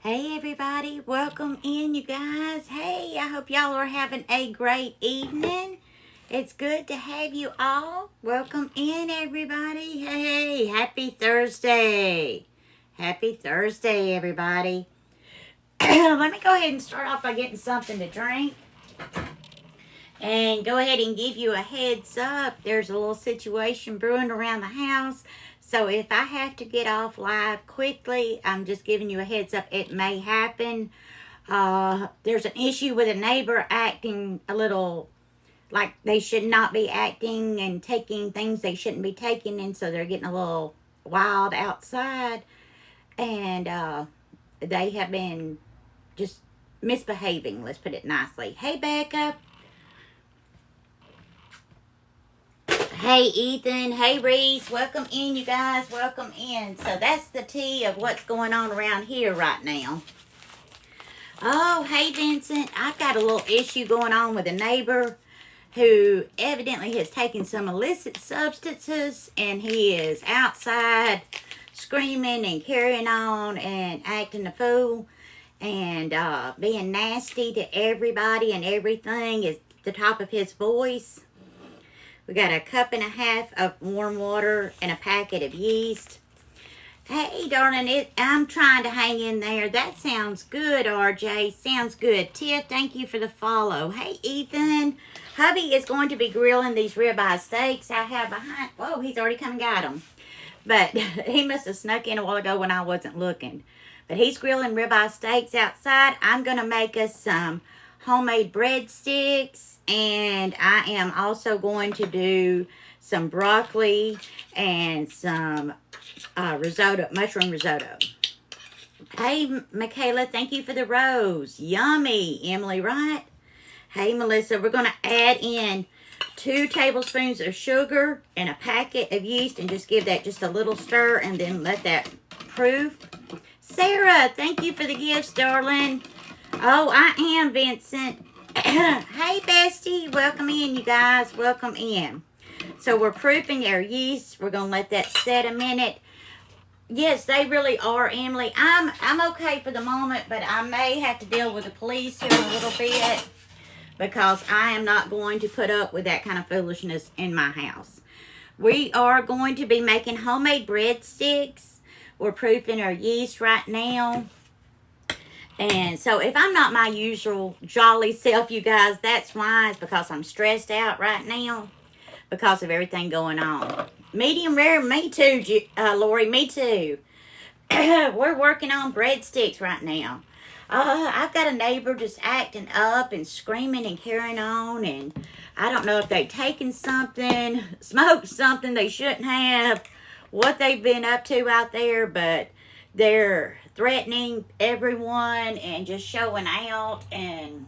Hey everybody, welcome in you guys. Hey, I hope y'all are having a great evening. It's good to have you all. Welcome in everybody. Hey, happy Thursday. Happy Thursday everybody. Let me go ahead and start off by getting something to drink. And go ahead and give you a heads up. There's a little situation brewing around the house. So if I have to get off live quickly, I'm just giving you a heads up. It may happen. There's an issue with a neighbor acting a little like they should not be acting and taking things they shouldn't be taking. And so they're getting a little wild outside. And they have been just misbehaving, let's put it nicely. Hey, Becca. Hey, Ethan. Hey, Reese. Welcome in, you guys. Welcome in. So that's the tea of what's going on around here right now. Oh, hey, Vincent. I've got a little issue going on with a neighbor who evidently has taken some illicit substances, and he is outside screaming and carrying on and acting a fool and being nasty to everybody and everything is the top of his voice. We got a cup and a half of warm water and a packet of yeast. Hey, darling, I'm trying to hang in there. That sounds good, RJ. Sounds good. Tiff, thank you for the follow. Hey, Ethan. Hubby is going to be grilling these ribeye steaks I have behind. Whoa, he's already come and got them. But he must have snuck in a while ago when I wasn't looking. But he's grilling ribeye steaks outside. I'm going to make us some homemade breadsticks, and I am also going to do some broccoli and some risotto, mushroom risotto. Hey, Michaela, thank you for the rose. Yummy, Emily, right? Hey, Melissa, we're going to add in 2 tablespoons of sugar and a packet of yeast and just give that just a little stir and then let that proof. Sarah, thank you for the gifts, darling. Oh, I am, Vincent. Hey, bestie. Welcome in, you guys. Welcome in. So we're proofing our yeast. We're going to let that set a minute. Yes, they really are, Emily. I'm okay for the moment, but I may have to deal with the police here in a little bit because I am not going to put up with that kind of foolishness in my house. We are going to be making homemade breadsticks. We're proofing our yeast right now. And so if I'm not my usual jolly self, you guys, that's why. It's because I'm stressed out right now because of everything going on. Medium rare, me too, Lori, me too. We're working on breadsticks right now. I've got a neighbor just acting up and screaming and carrying on. And I don't know if they've taken something, smoked something they shouldn't have, what they've been up to out there, but they're threatening everyone and just showing out, and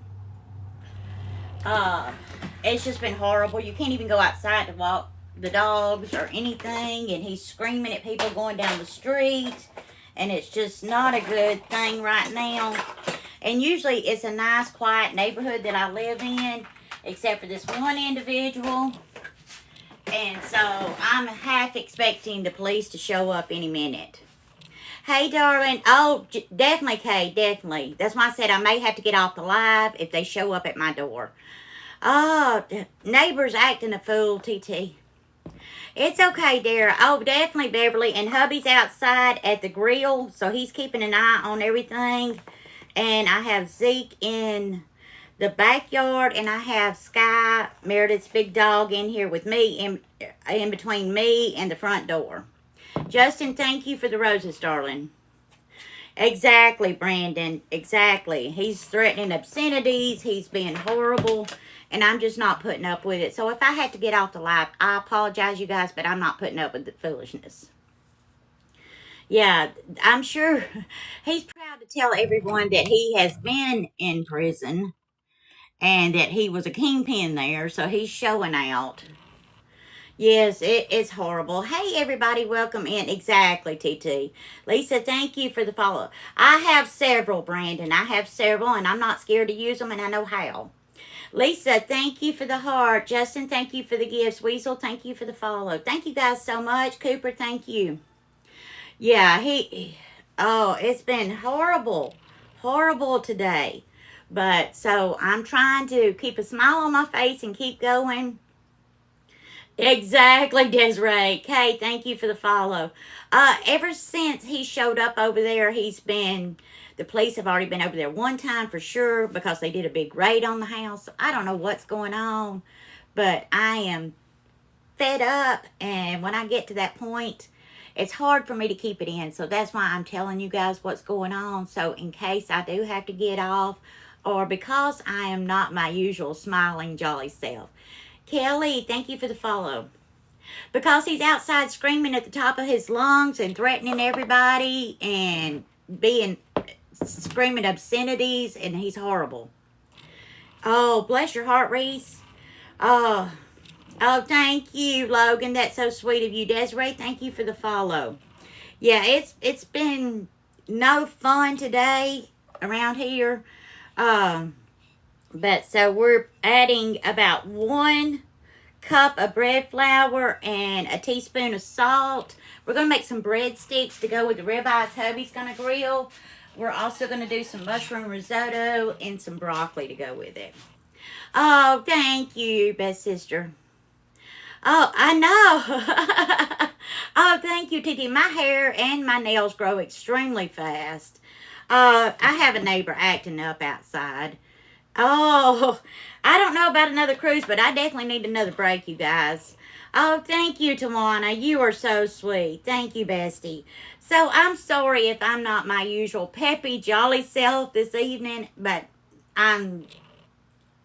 it's just been horrible. You can't even go outside to walk the dogs or anything, and he's screaming at people going down the street, and it's just not a good thing right now. And usually it's a nice quiet neighborhood that I live in, except for this one individual, and so I'm half expecting the police to show up any minute. Hey, darling. Oh, definitely, Kay. Definitely. That's why I said I may have to get off the live if they show up at my door. Oh, neighbors acting a fool, TT. It's okay, dear. Oh, definitely, Beverly. And hubby's outside at the grill, so he's keeping an eye on everything. And I have Zeke in the backyard, and I have Sky, Meredith's big dog, in here with me, in between me and the front door. Justin, thank you for the roses, darling. Exactly, Brandon. Exactly. He's threatening obscenities. He's being horrible. And I'm just not putting up with it. So if I had to get off the live, I apologize, you guys, but I'm not putting up with the foolishness. Yeah, I'm sure he's proud to tell everyone that he has been in prison and that he was a kingpin there. So he's showing out. Yes, it's horrible. Hey, everybody, welcome in. Exactly, TT. Lisa, thank you for the follow. I have several, Brandon. I have several, and I'm not scared to use them, and I know how. Lisa, thank you for the heart. Justin, thank you for the gifts. Weasel, thank you for the follow. Thank you guys so much. Cooper, thank you. Yeah, it's been horrible. horrible today. But so I'm trying to keep a smile on my face and keep going. Exactly, Desiree. Kay, thank you for the follow. Ever since he showed up over there, the police have already been over there one time for sure because they did a big raid on the house. I don't know what's going on, but I am fed up, and when I get to that point, it's hard for me to keep it in. So that's why I'm telling you guys what's going on. So in case I do have to get off, or because I am not my usual smiling, jolly self. Kelly, thank you for the follow. Because he's outside screaming at the top of his lungs and threatening everybody and screaming obscenities, and he's horrible. Oh, bless your heart, Reese. Oh, thank you, Logan. That's so sweet of you. Desiree, thank you for the follow. Yeah, it's been no fun today around here. But so we're adding about 1 cup of bread flour and a teaspoon of salt. We're going to make some breadsticks to go with the ribeyes hubby's going to grill. We're also going to do some mushroom risotto and some broccoli to go with it. Oh, thank you, best sister. Oh, I know. Oh, thank you, Titi. My hair and my nails grow extremely fast. I have a neighbor acting up outside. Oh, I don't know about another cruise, but I definitely need another break, you guys. Oh, thank you, Tawana. You are so sweet. Thank you, bestie. So I'm sorry if I'm not my usual peppy, jolly self this evening, but I'm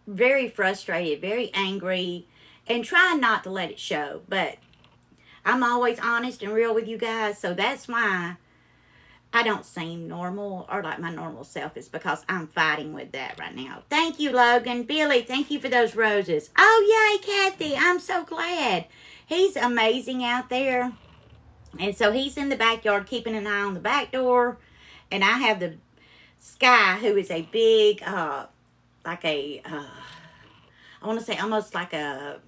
very frustrated, very angry, and trying not to let it show. But I'm always honest and real with you guys, so that's why I don't seem normal or like my normal self, is because I'm fighting with that right now. Thank you, Logan. Billy, thank you for those roses. Oh, yay, Kathy. I'm so glad. He's amazing out there. And so he's in the backyard keeping an eye on the back door. And I have the Sky, who is a big, I want to say almost like a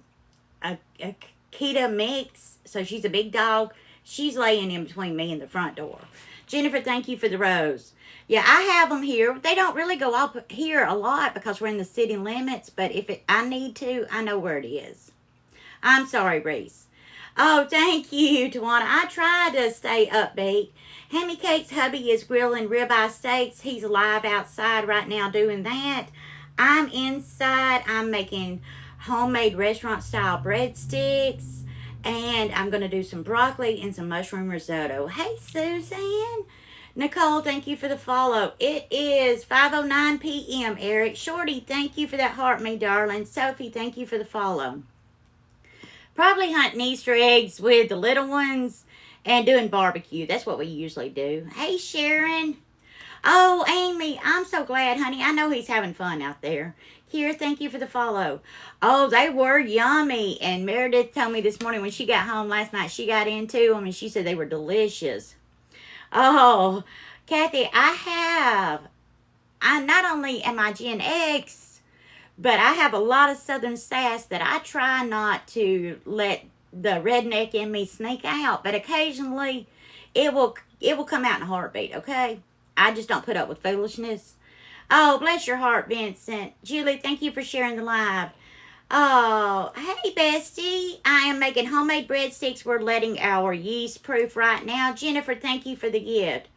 Kita mix. So she's a big dog. She's laying in between me and the front door. Jennifer, thank you for the rose. Yeah, I have them here. They don't really go up here a lot because we're in the city limits, but if I need to, I know where it is. I'm sorry, Reese. Oh, thank you, Tawana. I try to stay upbeat. Hammy Cake's hubby is grilling ribeye steaks. He's live outside right now doing that. I'm inside. I'm making homemade restaurant-style breadsticks. And I'm going to do some broccoli and some mushroom risotto. Hey, Suzanne. Nicole, thank you for the follow. It is 5:09 p.m., Eric. Shorty, thank you for that heart, me darling. Sophie, thank you for the follow. Probably hunting Easter eggs with the little ones and doing barbecue. That's what we usually do. Hey, Sharon. Oh, Amy, I'm so glad, honey. I know he's having fun out there. Kira, thank you for the follow. Oh, they were yummy. And Meredith told me this morning when she got home last night, she got into them and she said they were delicious. Oh, Kathy, I not only am I Gen X, but I have a lot of Southern sass that I try not to let the redneck in me sneak out. But occasionally it will come out in a heartbeat, okay? I just don't put up with foolishness. Oh, bless your heart, Vincent. Julie, thank you for sharing the live. Oh, hey, bestie. I am making homemade breadsticks. We're letting our yeast proof right now. Jennifer, thank you for the gift.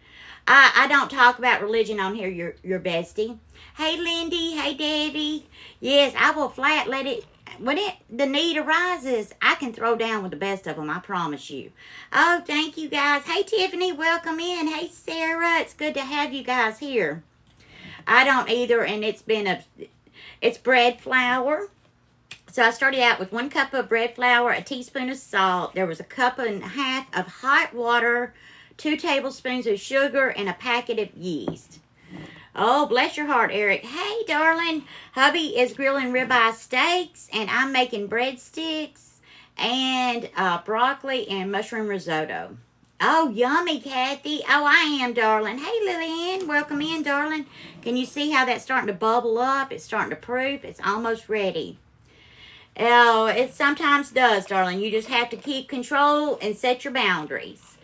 I don't talk about religion on here, your bestie. Hey, Lindy. Hey, Debbie. Yes, I will flat let it. When the need arises, I can throw down with the best of them, I promise you. Oh, thank you, guys. Hey, Tiffany, welcome in. Hey, Sarah, it's good to have you guys here. I don't either, and it's bread flour. So I started out with 1 cup of bread flour, a teaspoon of salt. There was a cup and a half of hot water, 2 tablespoons of sugar, and a packet of yeast. Oh, bless your heart, Eric. Hey, darling. Hubby is grilling ribeye steaks, and I'm making breadsticks and broccoli and mushroom risotto. Oh, yummy, Kathy. Oh, I am, darling. Hey, Lillian. Welcome in, darling. Can you see how that's starting to bubble up? It's starting to proof. It's almost ready. Oh, it sometimes does, darling. You just have to keep control and set your boundaries.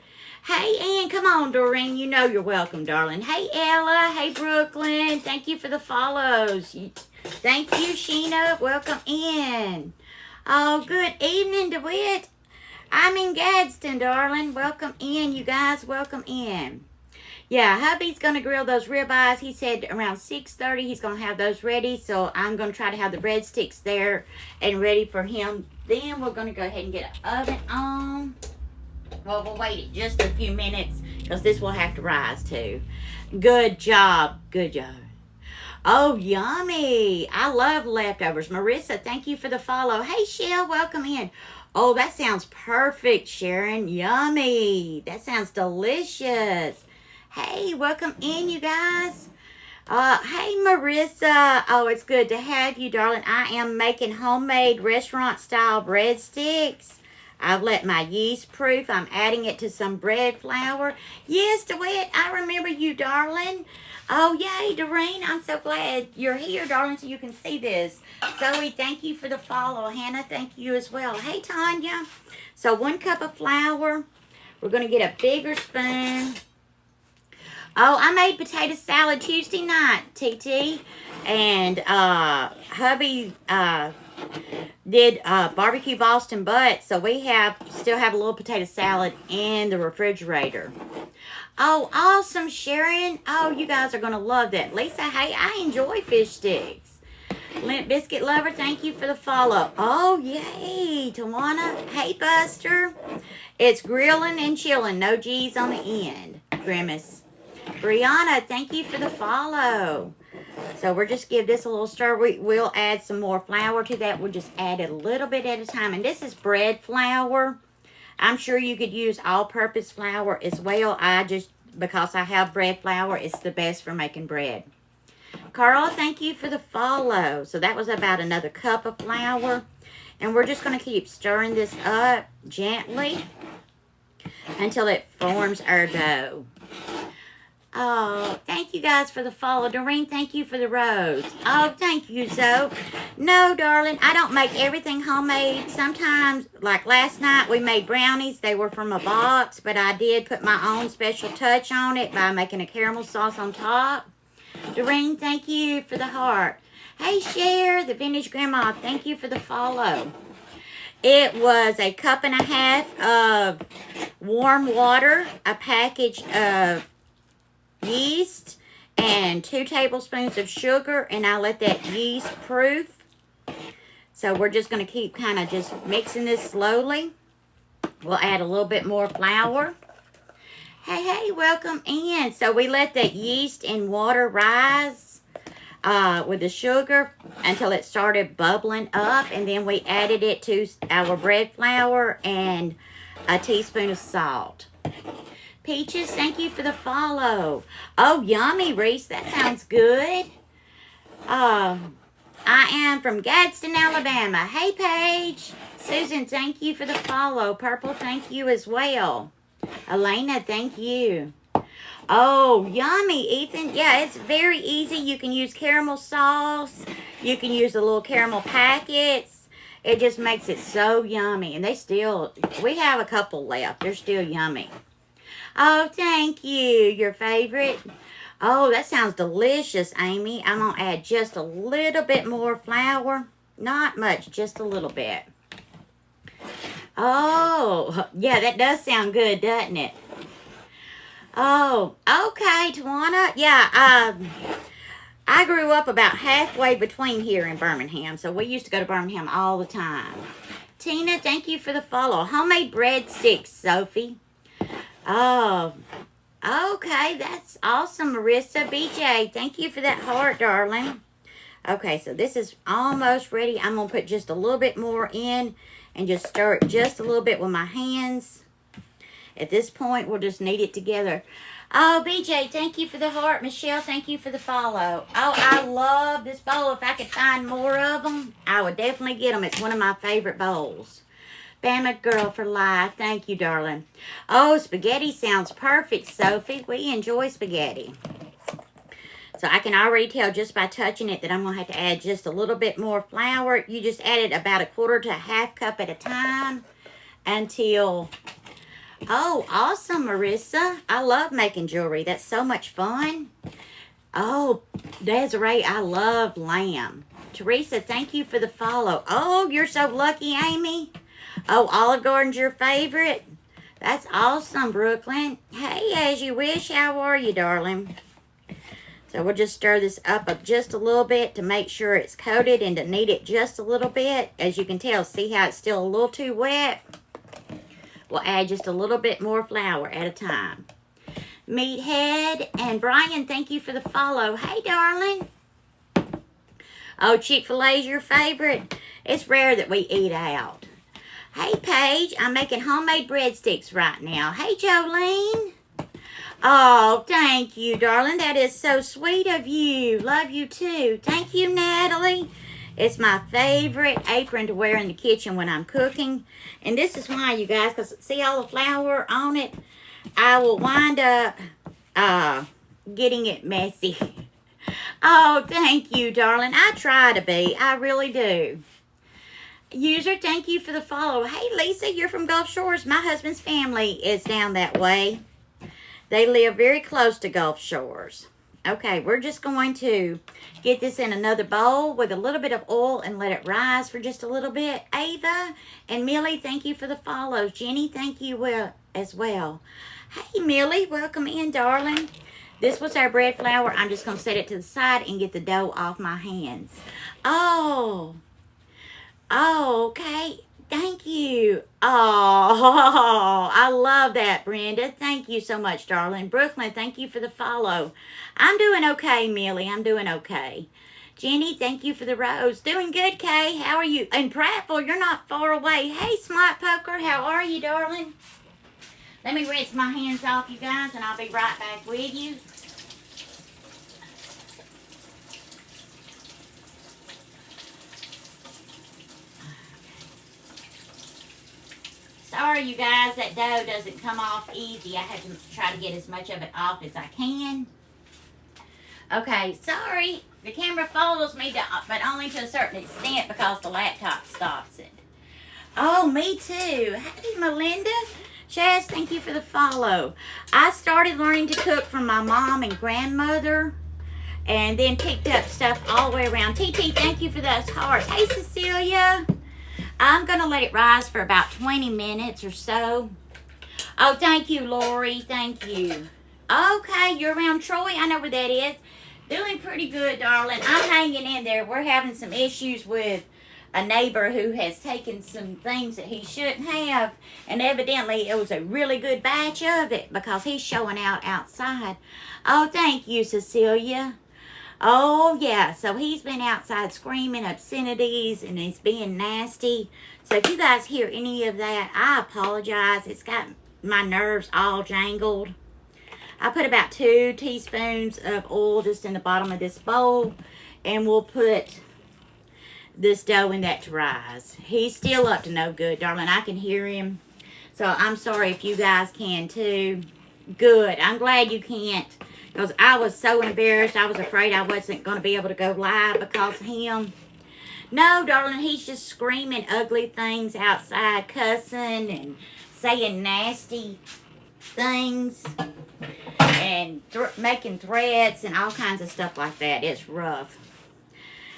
Hey, Ann, come on, Doreen. You know you're welcome, darling. Hey, Ella. Hey, Brooklyn. Thank you for the follows. Thank you, Sheena. Welcome in. Oh, good evening, DeWitt. I'm in Gadsden, darling. Welcome in, you guys. Welcome in. Yeah, hubby's going to grill those ribeyes. He said around 6:30 he's going to have those ready. So I'm going to try to have the breadsticks there and ready for him. Then we're going to go ahead and get an oven on. Well, we'll wait just a few minutes because this will have to rise too. Good job. Good job. Oh, yummy. I love leftovers. Marissa, thank you for the follow. Hey, Shell, welcome in. Oh, that sounds perfect, Sharon. Yummy. That sounds delicious. Hey, welcome in, you guys. Hey, Marissa. Oh, it's good to have you, darling. I am making homemade restaurant-style breadsticks. I've let my yeast proof. I'm adding it to some bread flour. Yes, DeWitt, I remember you, darling. Oh, yay, Doreen. I'm so glad you're here, darling, so you can see this. Zoe, thank you for the follow. Hannah, thank you as well. Hey, Tanya. So 1 cup of flour. We're going to get a bigger spoon. Oh, I made potato salad Tuesday night, TT. And hubby did barbecue Boston butt. So we still have a little potato salad in the refrigerator. Oh, awesome, Sharon. Oh, you guys are going to love that. Lisa, hey, I enjoy fish sticks. Limp Biscuit Lover, thank you for the follow. Oh, yay. Tawana, hey, Buster. It's grilling and chilling. No G's on the end. Grimace. Brianna, thank you for the follow. So we'll just give this a little stir. We'll add some more flour to that. We'll just add it a little bit at a time. And this is bread flour. I'm sure you could use all-purpose flour as well. Because I have bread flour, it's the best for making bread. Carl, thank you for the follow. So that was about another cup of flour. And we're just going to keep stirring this up gently until it forms our dough. Oh, thank you guys for the follow. Doreen, thank you for the rose. Oh, thank you, Zoe. No, darling, I don't make everything homemade. Sometimes, like last night, we made brownies. They were from a box, but I did put my own special touch on it by making a caramel sauce on top. Doreen, thank you for the heart. Hey, Cher, the vintage grandma, thank you for the follow. It was a 1.5 cups of warm water, a package of yeast, and 2 tablespoons of sugar, and I let that yeast proof. So we're just going to keep kind of just mixing this slowly. We'll add a little bit more flour. Hey, welcome in. So we let that yeast and water rise with the sugar until it started bubbling up, and then we added it to our bread flour and a teaspoon of salt. Peaches, thank you for the follow. Oh, yummy, Reese. That sounds good. I am from Gadsden, Alabama. Hey, Paige. Susan, thank you for the follow. Purple, thank you as well. Elena, thank you. Oh, yummy, Ethan. Yeah, it's very easy. You can use caramel sauce. You can use the little caramel packets. It just makes it so yummy. And we have a couple left. They're still yummy. Oh, thank you. Your favorite? Oh, that sounds delicious, Amy. I'm going to add just a little bit more flour. Not much, just a little bit. Oh, yeah, that does sound good, doesn't it? Oh, okay, Tawana. Yeah, I grew up about halfway between here and Birmingham, so we used to go to Birmingham all the time. Tina, thank you for the follow. Homemade breadsticks, Sophie. Oh, okay, that's awesome, Marissa. BJ, thank you for that heart, darling. Okay, so this is almost ready. I'm going to put just a little bit more in and just stir it just a little bit with my hands. At this point, we'll just knead it together. Oh, BJ, thank you for the heart. Michelle, thank you for the follow. Oh, I love this bowl. If I could find more of them, I would definitely get them. It's one of my favorite bowls. Bama Girl for life. Thank you, darling. Oh, spaghetti sounds perfect, Sophie. We enjoy spaghetti. So I can already tell just by touching it that I'm going to have to add just a little bit more flour. You just add it about 1/4 to 1/2 cup at a time until Oh, awesome, Marissa. I love making jewelry. That's so much fun. Oh, Desiree, I love lamb. Teresa, thank you for the follow. Oh, you're so lucky, Amy. Oh, Olive Garden's your favorite? That's awesome, Brooklyn. Hey, as you wish. How are you, darling? So we'll just stir this up just a little bit to make sure it's coated and to knead it just a little bit. As you can tell, see how it's still a little too wet? We'll add just a little bit more flour at a time. Meathead and Brian, thank you for the follow. Hey, darling. Oh, Chick-fil-A's your favorite? It's rare that we eat out. Hey, Paige, I'm making homemade breadsticks right now. Hey, Jolene. Oh, thank you, darling. That is so sweet of you. Love you, too. Thank you, Natalie. It's my favorite apron to wear in the kitchen when I'm cooking. And this is why, you guys, because see all the flour on it? I will wind up getting it messy. Oh, thank you, darling. I try to be. I really do. User, thank you for the follow. Hey, Lisa, you're from Gulf Shores. My husband's family is down that way. They live very close to Gulf Shores. Okay, we're just going to get this in another bowl with a little bit of oil and let it rise for just a little bit. Ava and Millie, thank you for the follows. Jenny, thank you as well. Hey, Millie, welcome in, darling. This was our bread flour. I'm just going to set it to the side and get the dough off my hands. Oh, okay. Thank you. Oh, I love that, Brenda. Thank you so much, darling. Brooklyn, thank you for the follow. I'm doing okay, Millie. I'm doing okay. Jenny, thank you for the rose. Doing good, Kay. How are you? And Prattville, you're not far away. Hey, Smart Poker, how are you, darling? Let me rinse my hands off, you guys, and I'll be right back with you. Sorry, you guys, that dough doesn't come off easy. I have to try to get as much of it off as I can. Okay, sorry. The camera follows me, but only to a certain extent because the laptop stops it. Oh, me too. Hey, Melinda. Chaz, thank you for the follow. I started learning to cook from my mom and grandmother and then picked up stuff all the way around. TT, thank you for those hearts. Hey, Cecilia. I'm going to let it rise for about 20 minutes or so. Oh, thank you, Lori. Thank you. Okay, you're around Troy. I know where that is. Doing pretty good, darling. I'm hanging in there. We're having some issues with a neighbor who has taken some things that he shouldn't have. And evidently, it was a really good batch of it because he's showing out outside. Oh, thank you, Cecilia. Oh, yeah. So he's been outside screaming obscenities and he's being nasty. So if you guys hear any of that, I apologize. It's got my nerves all jangled. I put about 2 teaspoons of oil just in the bottom of this bowl. And we'll put this dough in that to rise. He's still up to no good, darling. I can hear him. So I'm sorry if you guys can too. Good. I'm glad you can't. Because I was so embarrassed. I was afraid I wasn't going to be able to go live because of him. No, darling, he's just screaming ugly things outside, cussing and saying nasty things and making threats and all kinds of stuff like that. It's rough.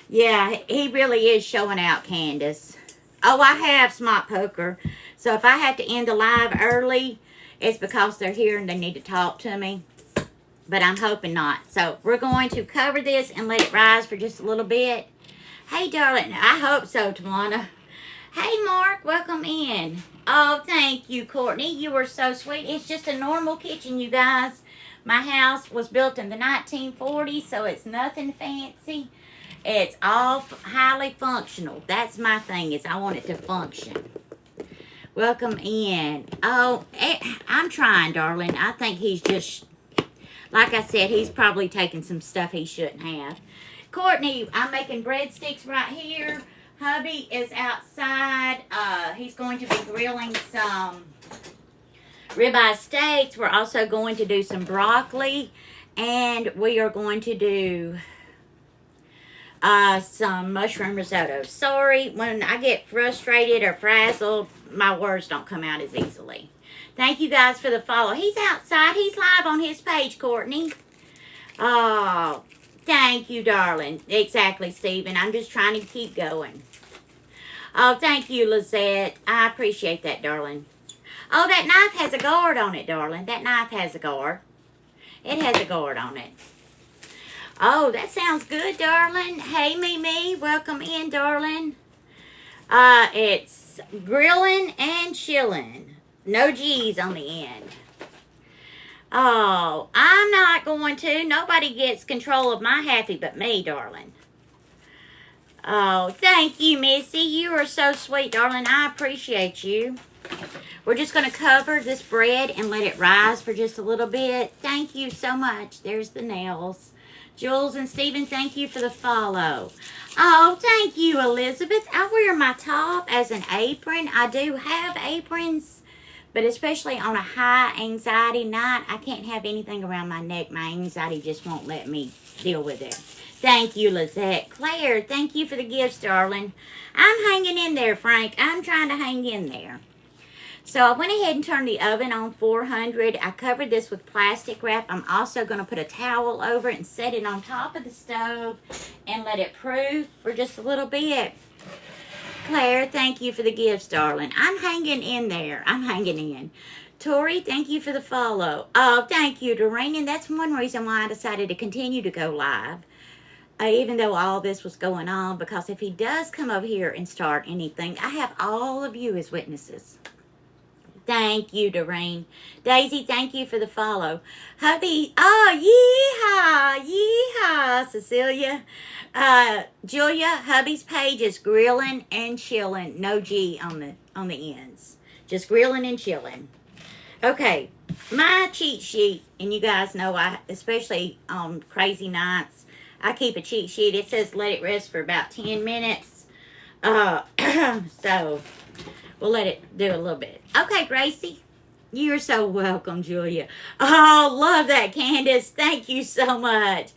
Yeah, he really is showing out, Candace. Oh, I have Smart Poker. So if I have to end the live early, it's because they're here and they need to talk to me. But I'm hoping not. So we're going to cover this and let it rise for just a little bit. Hey, darling. I hope so, Tawana. Hey, Mark. Welcome in. Oh, thank you, Courtney. You were so sweet. It's just a normal kitchen, you guys. My house was built in the 1940s, so it's nothing fancy. It's all highly functional. That's my thing, is I want it to function. Welcome in. Oh, I'm trying, darling. I think he's just... Like I said, he's probably taking some stuff he shouldn't have. Courtney, I'm making breadsticks right here. Hubby is outside. He's going to be grilling some ribeye steaks. We're also going to do some broccoli. And we are going to do some mushroom risotto. Sorry, when I get frustrated or frazzled, my words don't come out as easily. Thank you guys for the follow. He's outside. He's live on his page, Courtney. Oh, thank you, darling. Exactly, Stephen. I'm just trying to keep going. Oh, thank you, Lizette. I appreciate that, darling. Oh, that knife has a guard on it, darling. That knife has a guard. It has a guard on it. Oh, that sounds good, darling. Hey, Mimi. Welcome in, darling. It's grilling and chilling. No G's on the end. Oh, I'm not going to. Nobody gets control of my happy but me, darling. Oh, thank you, Missy. You are so sweet, darling. I appreciate you. We're just going to cover this bread and let it rise for just a little bit. Thank you so much. There's the nails. Jules and Stephen, thank you for the follow. Oh, thank you, Elizabeth. I wear my top as an apron. I do have aprons, but especially on a high anxiety night, I can't have anything around my neck. My anxiety just won't let me deal with it. Thank you, Lizette. Claire, thank you for the gifts, darling. I'm hanging in there, Frank. I'm trying to hang in there. So I went ahead and turned the oven on 400. I covered this with plastic wrap. I'm also going to put a towel over it and set it on top of the stove and let it proof for just a little bit. Claire, thank you for the gifts, darling. I'm hanging in there. I'm hanging in. Tori, thank you for the follow. Oh, thank you, Doreen. And that's one reason why I decided to continue to go live. Even though all this was going on, because if he does come over here and start anything, I have all of you as witnesses. Thank you, Doreen. Daisy, thank you for the follow. Hubby, oh, yeehaw, Cecilia. Julia, hubby's page is grilling and chilling. No G on the ends. Just grilling and chilling. Okay, my cheat sheet, and you guys know especially on crazy nights, I keep a cheat sheet. It says let it rest for about 10 minutes. So we'll let it do a little bit. Okay, Gracie. You're so welcome, Julia. Oh, love that, Candace. Thank you so much.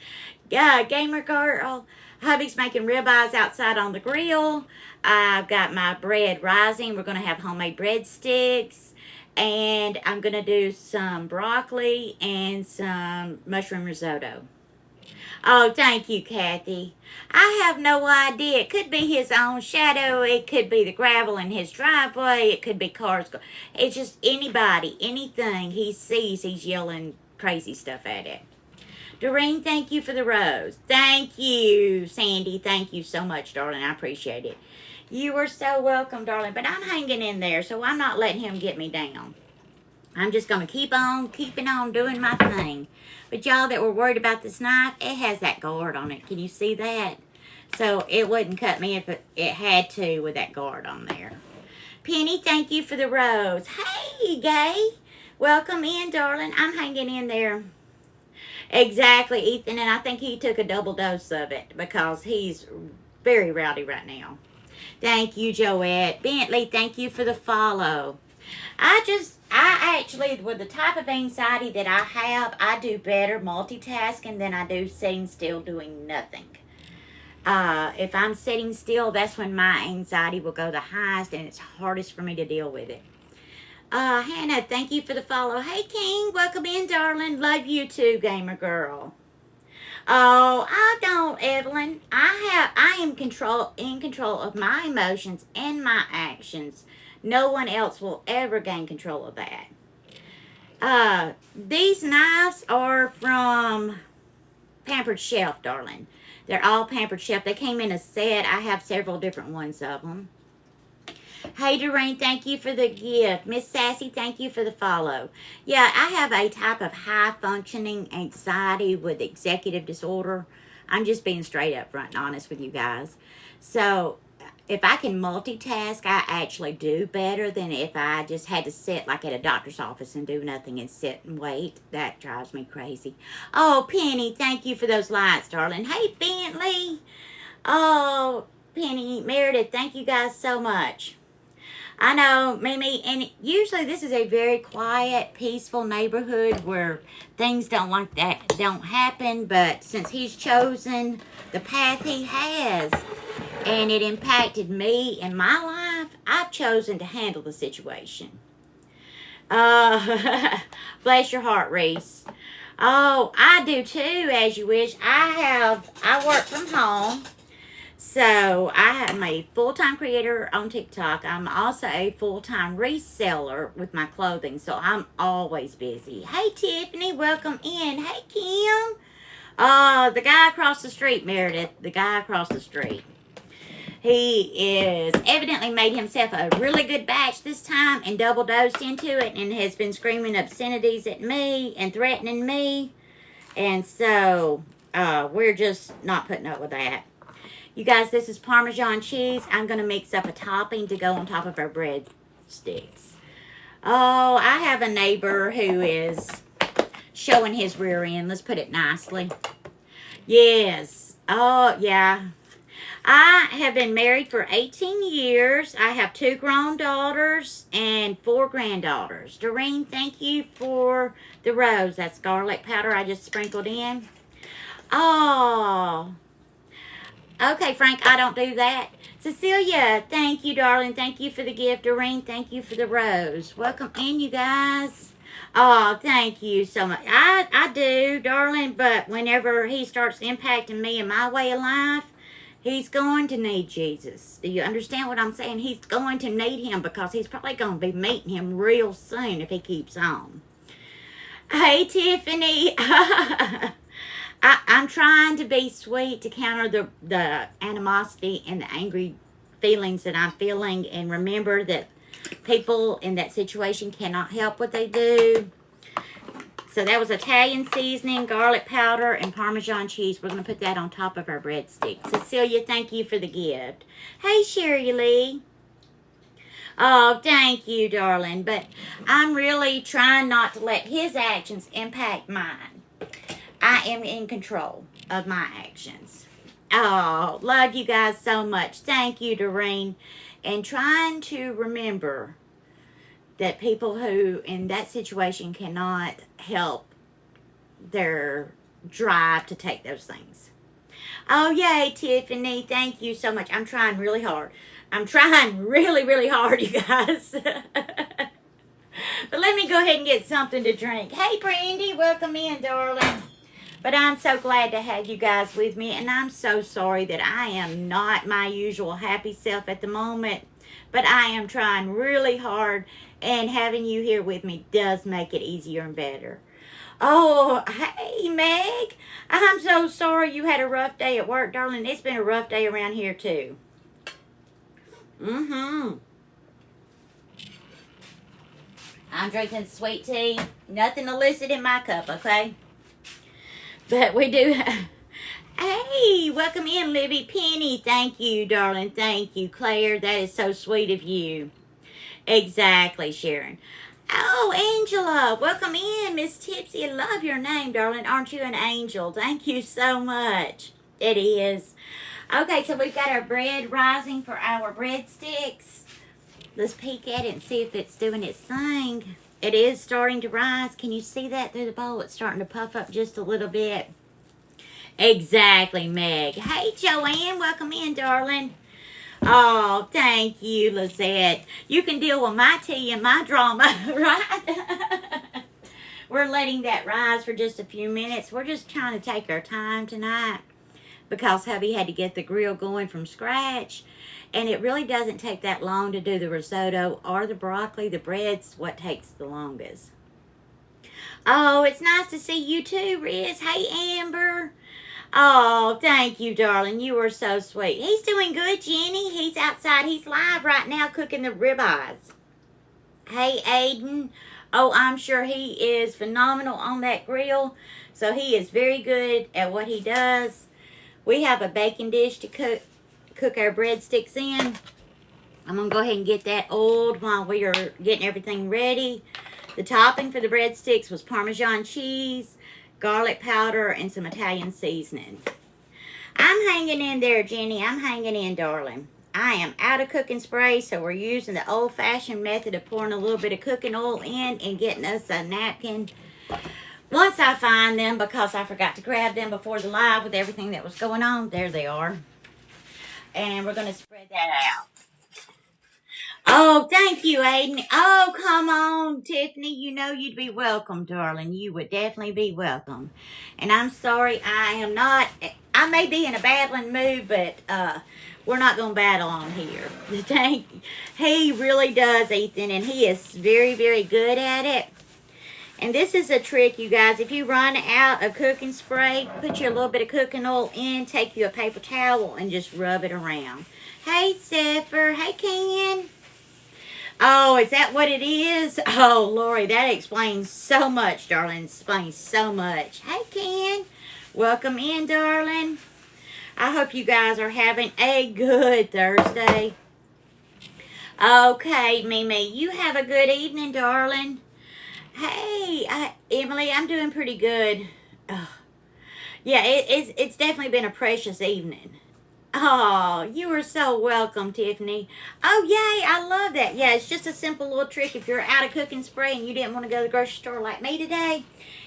Yeah, Gamer Girl. Hubby's making ribeyes outside on the grill. I've got my bread rising. We're going to have homemade breadsticks. And I'm going to do some broccoli and some mushroom risotto. Oh, thank you, Kathy. I have no idea. It could be his own shadow. It could be the gravel in his driveway. It could be cars. It's just anybody, anything he sees, he's yelling crazy stuff at it. Doreen, thank you for the rose. Thank you, Sandy. Thank you so much, darling. I appreciate it. You are so welcome, darling. But I'm hanging in there, so I'm not letting him get me down. I'm just going to keep on keeping on doing my thing. But y'all that were worried about this knife, it has that guard on it. Can you see that? So it wouldn't cut me if it had to with that guard on there. Penny, thank you for the rose. Hey, Gay. Welcome in, darling. I'm hanging in there. Exactly, Ethan. And I think he took a double dose of it because he's very rowdy right now. Thank you, Joette. Bentley, thank you for the follow. I actually, with the type of anxiety that I have, I do better multitasking than I do sitting still doing nothing. If I'm sitting still, that's when my anxiety will go the highest and it's hardest for me to deal with it. Hannah, thank you for the follow. Hey, King, welcome in, darling. Love you too, Gamer Girl. Oh, I don't, Evelyn. I am in control of my emotions and my actions. No one else will ever gain control of that. These knives are from Pampered Chef, darling. They're all Pampered Chef. They came in a set. I have several different ones of them. Hey, Doreen, thank you for the gift. Miss Sassy, thank you for the follow. Yeah, I have a type of high-functioning anxiety with executive disorder. I'm just being straight up front and honest with you guys. So if I can multitask, I actually do better than if I just had to sit like at a doctor's office and do nothing and sit and wait. That drives me crazy. Oh, Penny, thank you for those lights, darling. Hey, Bentley. Oh, Penny, Meredith, thank you guys so much. I know, Mimi, and usually this is a very quiet, peaceful neighborhood where things don't happen, but since he's chosen the path he has, and it impacted me in my life, I've chosen to handle the situation. Bless your heart, Reese. Oh, I do too, as you wish. I work from home. So I am a full-time creator on TikTok. I'm also a full-time reseller with my clothing. So I'm always busy. Hey, Tiffany, welcome in. Hey, Kim. The guy across the street, Meredith. The guy across the street. He is evidently made himself a really good batch this time and double dosed into it and has been screaming obscenities at me and threatening me. And so we're just not putting up with that. You guys, this is Parmesan cheese. I'm going to mix up a topping to go on top of our breadsticks. Oh, I have a neighbor who is showing his rear end. Let's put it nicely. Yes. Oh, yeah. I have been married for 18 years. I have 2 grown daughters and 4 granddaughters. Doreen, thank you for the rose. That's garlic powder I just sprinkled in. Oh. Okay, Frank, I don't do that. Cecilia, thank you, darling. Thank you for the gift. Doreen, thank you for the rose. Welcome in, you guys. Oh, thank you so much. I do, darling, but whenever he starts impacting me in my way of life, he's going to need Jesus. Do you understand what I'm saying? He's going to need him because he's probably going to be meeting him real soon if he keeps on. Hey, Tiffany. I'm trying to be sweet to counter the animosity and the angry feelings that I'm feeling, and remember that people in that situation cannot help what they do. So that was Italian seasoning, garlic powder, and Parmesan cheese. We're going to put that on top of our breadsticks. Cecilia, thank you for the gift. Hey, Sherry Lee. Oh, thank you, darling. But I'm really trying not to let his actions impact mine. I am in control of my actions. Oh, love you guys so much. Thank you, Doreen. And trying to remember that people who in that situation cannot help their drive to take those things. Oh, yay, Tiffany. Thank you so much. I'm trying really hard. I'm trying really, really hard, you guys. But let me go ahead and get something to drink. Hey, Brandy. Welcome in, darling. But I'm so glad to have you guys with me. And I'm so sorry that I am not my usual happy self at the moment. But I am trying really hard. And having you here with me does make it easier and better. Oh, hey, Meg. I'm so sorry you had a rough day at work, darling. It's been a rough day around here, too. I'm drinking sweet tea. Nothing illicit in my cup, okay? But we do. Hey, welcome in, Libby. Penny, thank you, darling. Thank you, Claire. That is so sweet of you. Exactly, Sharon. Oh, Angela, welcome in. Miss Tipsy, I love your name, darling. Aren't you an angel? Thank you so much. It is. Okay, so we've got our bread rising for our breadsticks. Let's peek at it and see if it's doing its thing. It is starting to rise. Can you see that through the bowl? It's starting to puff up just a little bit. Exactly, Meg. Hey, Joanne, welcome in, darling. Oh, thank you, Lizette. You can deal with my tea and my drama, right? We're letting that rise for just a few minutes. We're just trying to take our time tonight because hubby had to get the grill going from scratch. And it really doesn't take that long to do the risotto or the broccoli. The bread's what takes the longest. Oh, it's nice to see you too, Riz. Hey, Amber. Oh, thank you, darling. You are so sweet. He's doing good, Jenny. He's outside. He's live right now cooking the ribeyes. Hey, Aiden. Oh, I'm sure he is phenomenal on that grill. So he is very good at what he does. We have a baking dish to cook our breadsticks in. I'm going to go ahead and get that oiled while we are getting everything ready. The topping for the breadsticks was Parmesan cheese, garlic powder, and some Italian seasoning. I'm hanging in there, Jenny. I'm hanging in, darling. I am out of cooking spray, so we're using the old-fashioned method of pouring a little bit of cooking oil in and getting us a napkin. Once I find them, because I forgot to grab them before the live with everything that was going on. There they are. And we're going to spread that out. Oh, thank you, Aiden. Oh, come on, Tiffany. You know you'd be welcome, darling. You would definitely be welcome. And I'm sorry, I am not. I may be in a battling mood, but we're not going to battle on here. Thank. He really does, Ethan, and he is very, very good at it. And this is a trick, you guys. If you run out of cooking spray, put your little bit of cooking oil in, take you a paper towel, and just rub it around. Hey, Zephyr. Hey, Ken. Oh, is that what it is? Oh, Lori, that explains so much, darling. Explains so much. Hey, Ken. Welcome in, darling. I hope you guys are having a good Thursday. Okay, Mimi, you have a good evening, darling. Hey, Emily, I'm doing pretty good. Oh, yeah, it's definitely been a precious evening. Oh, you are so welcome, Tiffany. Oh, yay, I love that. Yeah, it's just a simple little trick. If you're out of cooking spray and you didn't want to go to the grocery store like me today,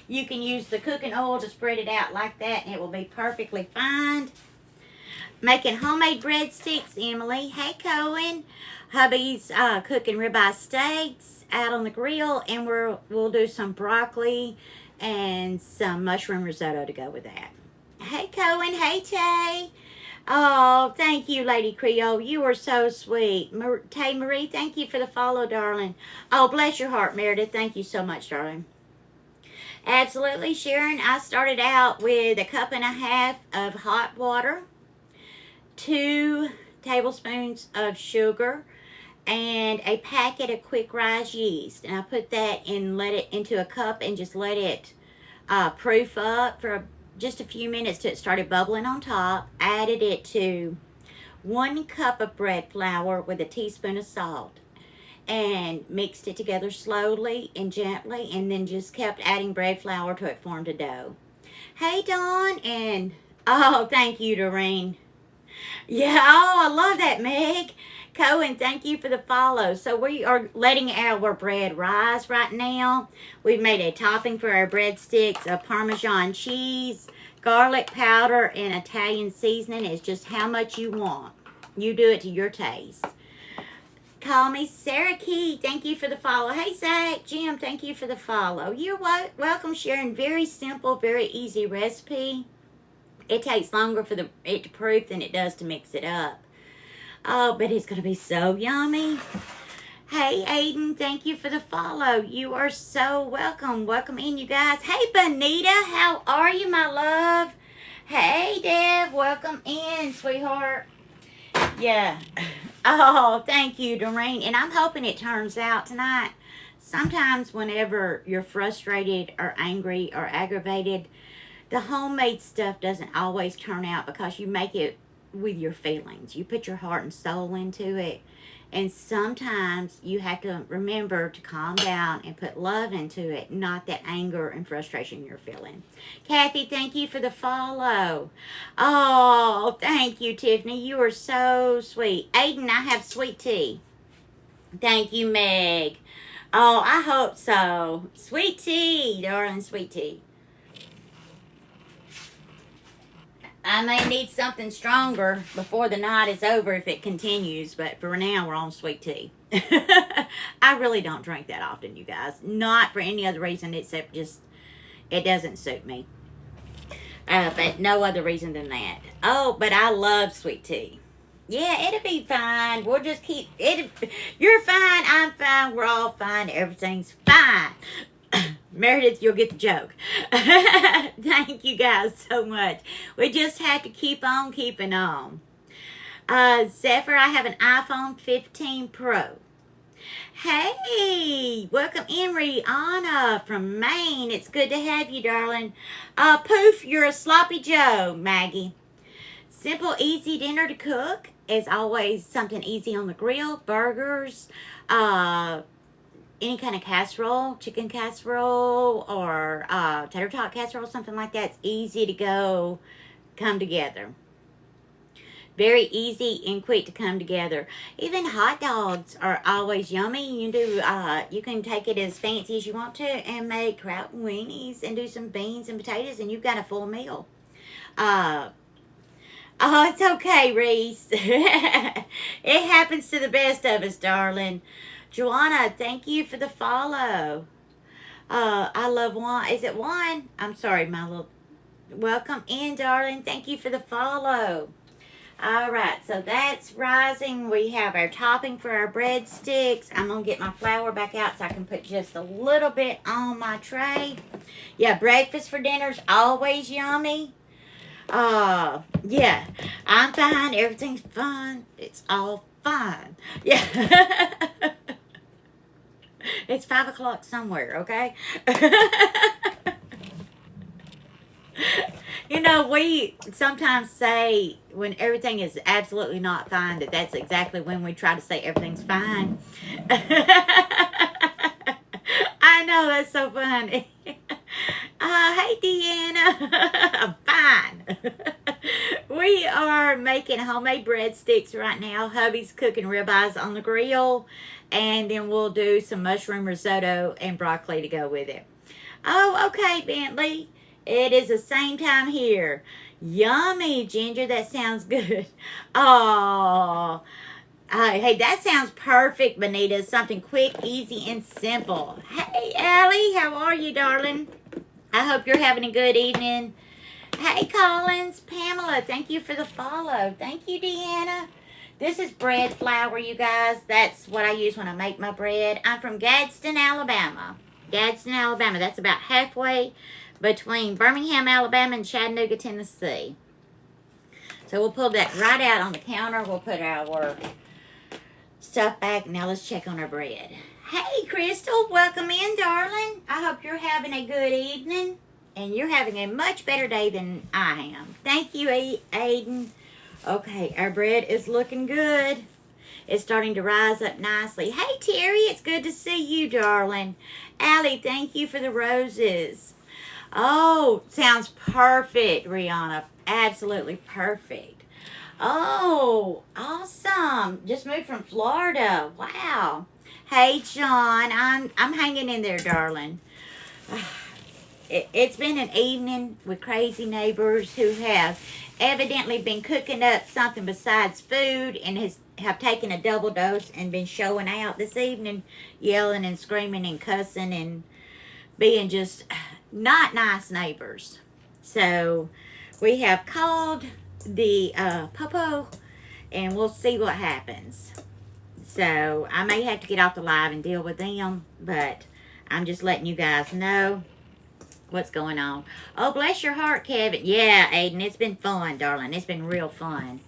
you can use the cooking oil to spread it out like that, and it will be perfectly fine. Making homemade breadsticks, Emily. Hey, Cohen. Hubby's cooking ribeye steaks out on the grill, and we'll do some broccoli and some mushroom risotto to go with that. Hey, Cohen. Hey, Tay. Oh, thank you, Lady Creole. You are so sweet. Tay Marie, thank you for the follow, darling. Oh, bless your heart, Meredith. Thank you so much, darling. Absolutely, Sharon. I started out with a cup and a half of hot water, 2 tablespoons of sugar, and a packet of quick rise yeast. And I put that and let it into a cup and just let it proof up for just a few minutes till it started bubbling on top. Added it to 1 cup of bread flour with a teaspoon of salt, and mixed it together slowly and gently, and then just kept adding bread flour till it formed a dough. Hey, Dawn, and oh, thank you, Doreen. Yeah, oh, I love that, Meg. Cohen, thank you for the follow. So we are letting our bread rise right now. We've made a topping for our breadsticks of Parmesan cheese, garlic powder, and Italian seasoning. It's just how much you want. You do it to your taste. Call me Sarah Key. Thank you for the follow. Hey, Zach. Jim, thank you for the follow. You're welcome, Sharon. Very simple, very easy recipe. It takes longer for it to proof than it does to mix it up. Oh, but it's going to be so yummy. Hey, Aiden, thank you for the follow. You are so welcome. Welcome in, you guys. Hey, Bonita, how are you, my love? Hey, Deb, welcome in, sweetheart. Yeah. Oh, thank you, Doreen. And I'm hoping it turns out tonight. Sometimes whenever you're frustrated or angry or aggravated, the homemade stuff doesn't always turn out because you make it with your feelings. You put your heart and soul into it. And sometimes you have to remember to calm down and put love into it, not that anger and frustration you're feeling. Kathy, thank you for the follow. Oh, thank you, Tiffany. You are so sweet. Aiden, I have sweet tea. Thank you, Meg. Oh, I hope so. Sweet tea, darling, sweet tea. I may need something stronger before the night is over if it continues, but for now, we're on sweet tea. I really don't drink that often, you guys. Not for any other reason except just it doesn't suit me. But no other reason than that. Oh, but I love sweet tea. Yeah, it'll be fine. We'll just keep it. You're fine. I'm fine. We're all fine. Everything's fine. Meredith, you'll get the joke. Thank you guys so much. We just have to keep on keeping on. Zephyr, I have an iPhone 15 Pro. Hey, welcome in, Rihanna from Maine. It's good to have you, darling. Poof, you're a sloppy Joe, Maggie. Simple, easy dinner to cook. As always, something easy on the grill. Burgers, any kind of casserole, chicken casserole, or tater tot casserole, something like that. It's easy to come together. Very easy and quick to come together. Even hot dogs are always yummy. You can take it as fancy as you want to and make kraut and weenies and do some beans and potatoes, and you've got a full meal. Oh, it's okay, Reese. It happens to the best of us, darling. Joanna, thank you for the follow. I love Juan. Is it Juan? I'm sorry, my little. Welcome in, darling. Thank you for the follow. All right, so that's rising. We have our topping for our breadsticks. I'm going to get my flour back out so I can put just a little bit on my tray. Yeah, breakfast for dinner's always yummy. Yeah, I'm fine. Everything's fine. It's all fine. Yeah. It's 5 o'clock somewhere, okay? You know, we sometimes say when everything is absolutely not fine that that's exactly when we try to say everything's fine. I know, that's so funny. Hey, Deanna. I'm fine. We are making homemade breadsticks right now. Hubby's cooking ribeyes on the grill. And then we'll do some mushroom risotto and broccoli to go with it. Oh, okay, Bentley. It is the same time here. Yummy, Ginger. That sounds good. Oh, hey, that sounds perfect, Benita. Something quick, easy, and simple. Hey, Allie. How are you, darling? I hope you're having a good evening. Hey, Collins. Pamela, thank you for the follow. Thank you, Deanna. This is bread flour, you guys. That's what I use when I make my bread. I'm from Gadsden, Alabama. Gadsden, Alabama. That's about halfway between Birmingham, Alabama, and Chattanooga, Tennessee. So we'll pull that right out on the counter. We'll put our stuff back. Now let's check on our bread. Hey, Crystal. Welcome in, darling. I hope you're having a good evening. And you're having a much better day than I am. Thank you, Aiden. Okay, our bread is looking good. It's starting to rise up nicely. Hey, Terry, it's good to see you, darling. Allie, thank you for the roses. Oh, sounds perfect, Rihanna. Absolutely perfect. Oh, awesome. Just moved from Florida. Wow. Hey, John, I'm hanging in there, darling. It's been an evening with crazy neighbors who have evidently been cooking up something besides food and have taken a double dose and been showing out this evening, yelling and screaming and cussing and being just not nice neighbors. So we have called the popo and we'll see what happens. So I may have to get off the live and deal with them, but I'm just letting you guys know what's going on. Oh, bless your heart, Kevin. Yeah, Aiden, it's been fun, darling. It's been real fun.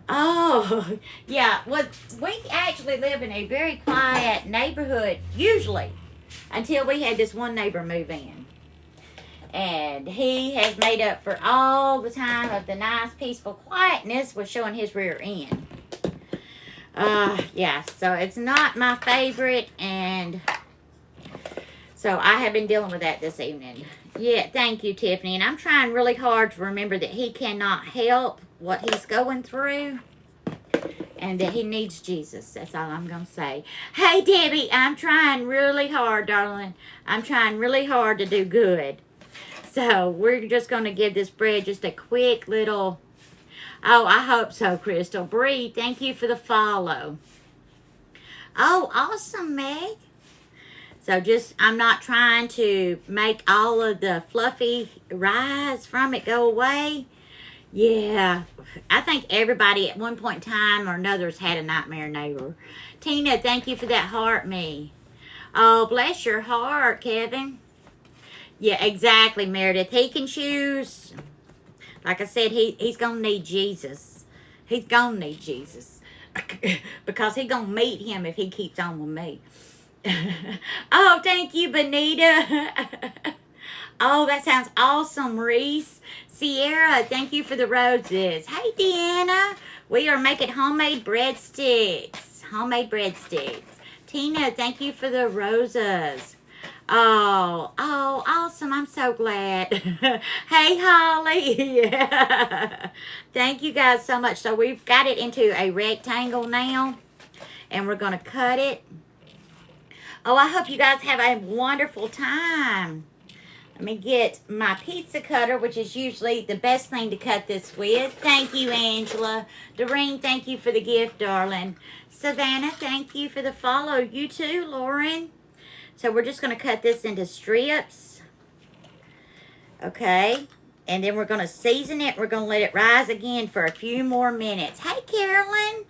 Oh, yeah. Well, we actually live in a very quiet neighborhood, usually, until we had this one neighbor move in. And he has made up for all the time of the nice, peaceful quietness with showing his rear end. Yeah, so it's not my favorite, and so I have been dealing with that this evening. Yeah, thank you, Tiffany. And I'm trying really hard to remember that he cannot help what he's going through and that he needs Jesus. That's all I'm going to say. Hey, Debbie, I'm trying really hard, darling. I'm trying really hard to do good. So we're just going to give this bread just a quick little... Oh, I hope so, Crystal. Bree, thank you for the follow. Oh, awesome, Meg. So just, I'm not trying to make all of the fluffy rise from it go away. Yeah, I think everybody at one point in time or another has had a nightmare neighbor. Tina, thank you for that heart me. Oh, bless your heart, Kevin. Yeah, exactly, Meredith. He can choose. Like I said, he's going to need Jesus. He's going to need Jesus. Because he's going to meet him if he keeps on with me. Oh, thank you, Benita. Oh, that sounds awesome, Reese. Sierra, thank you for the roses. Hey, Deanna. We are making homemade breadsticks. Homemade breadsticks. Tina, thank you for the roses. Oh, awesome. I'm so glad. Hey, Holly. Yeah. Thank you guys so much. So we've got it into a rectangle now, and we're going to cut it. Oh, I hope you guys have a wonderful time. Let me get my pizza cutter, which is usually the best thing to cut this with. Thank you, Angela. Doreen, thank you for the gift, darling. Savannah, thank you for the follow. You too, Lauren. So we're just going to cut this into strips. Okay. And then we're going to season it. We're going to let it rise again for a few more minutes. Hey, Carolyn.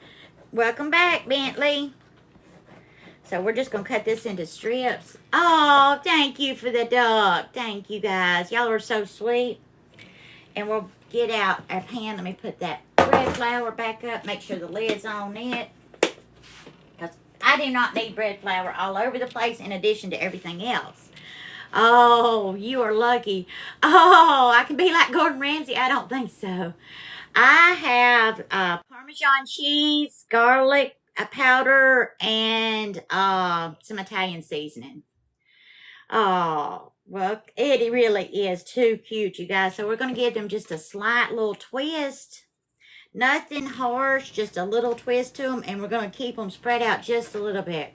Welcome back, Bentley. So we're just going to cut this into strips. Oh, thank you for the duck. Thank you, guys. Y'all are so sweet. And we'll get out a pan. Let me put that bread flour back up. Make sure the lid's on it. Because I do not need bread flour all over the place in addition to everything else. Oh, you are lucky. Oh, I can be like Gordon Ramsay. I don't think so. I have Parmesan cheese, garlic, a powder, and some Italian seasoning. Oh, well, it really is too cute, you guys. So we're going to give them just a slight little twist. Nothing harsh, just a little twist to them. And we're going to keep them spread out just a little bit.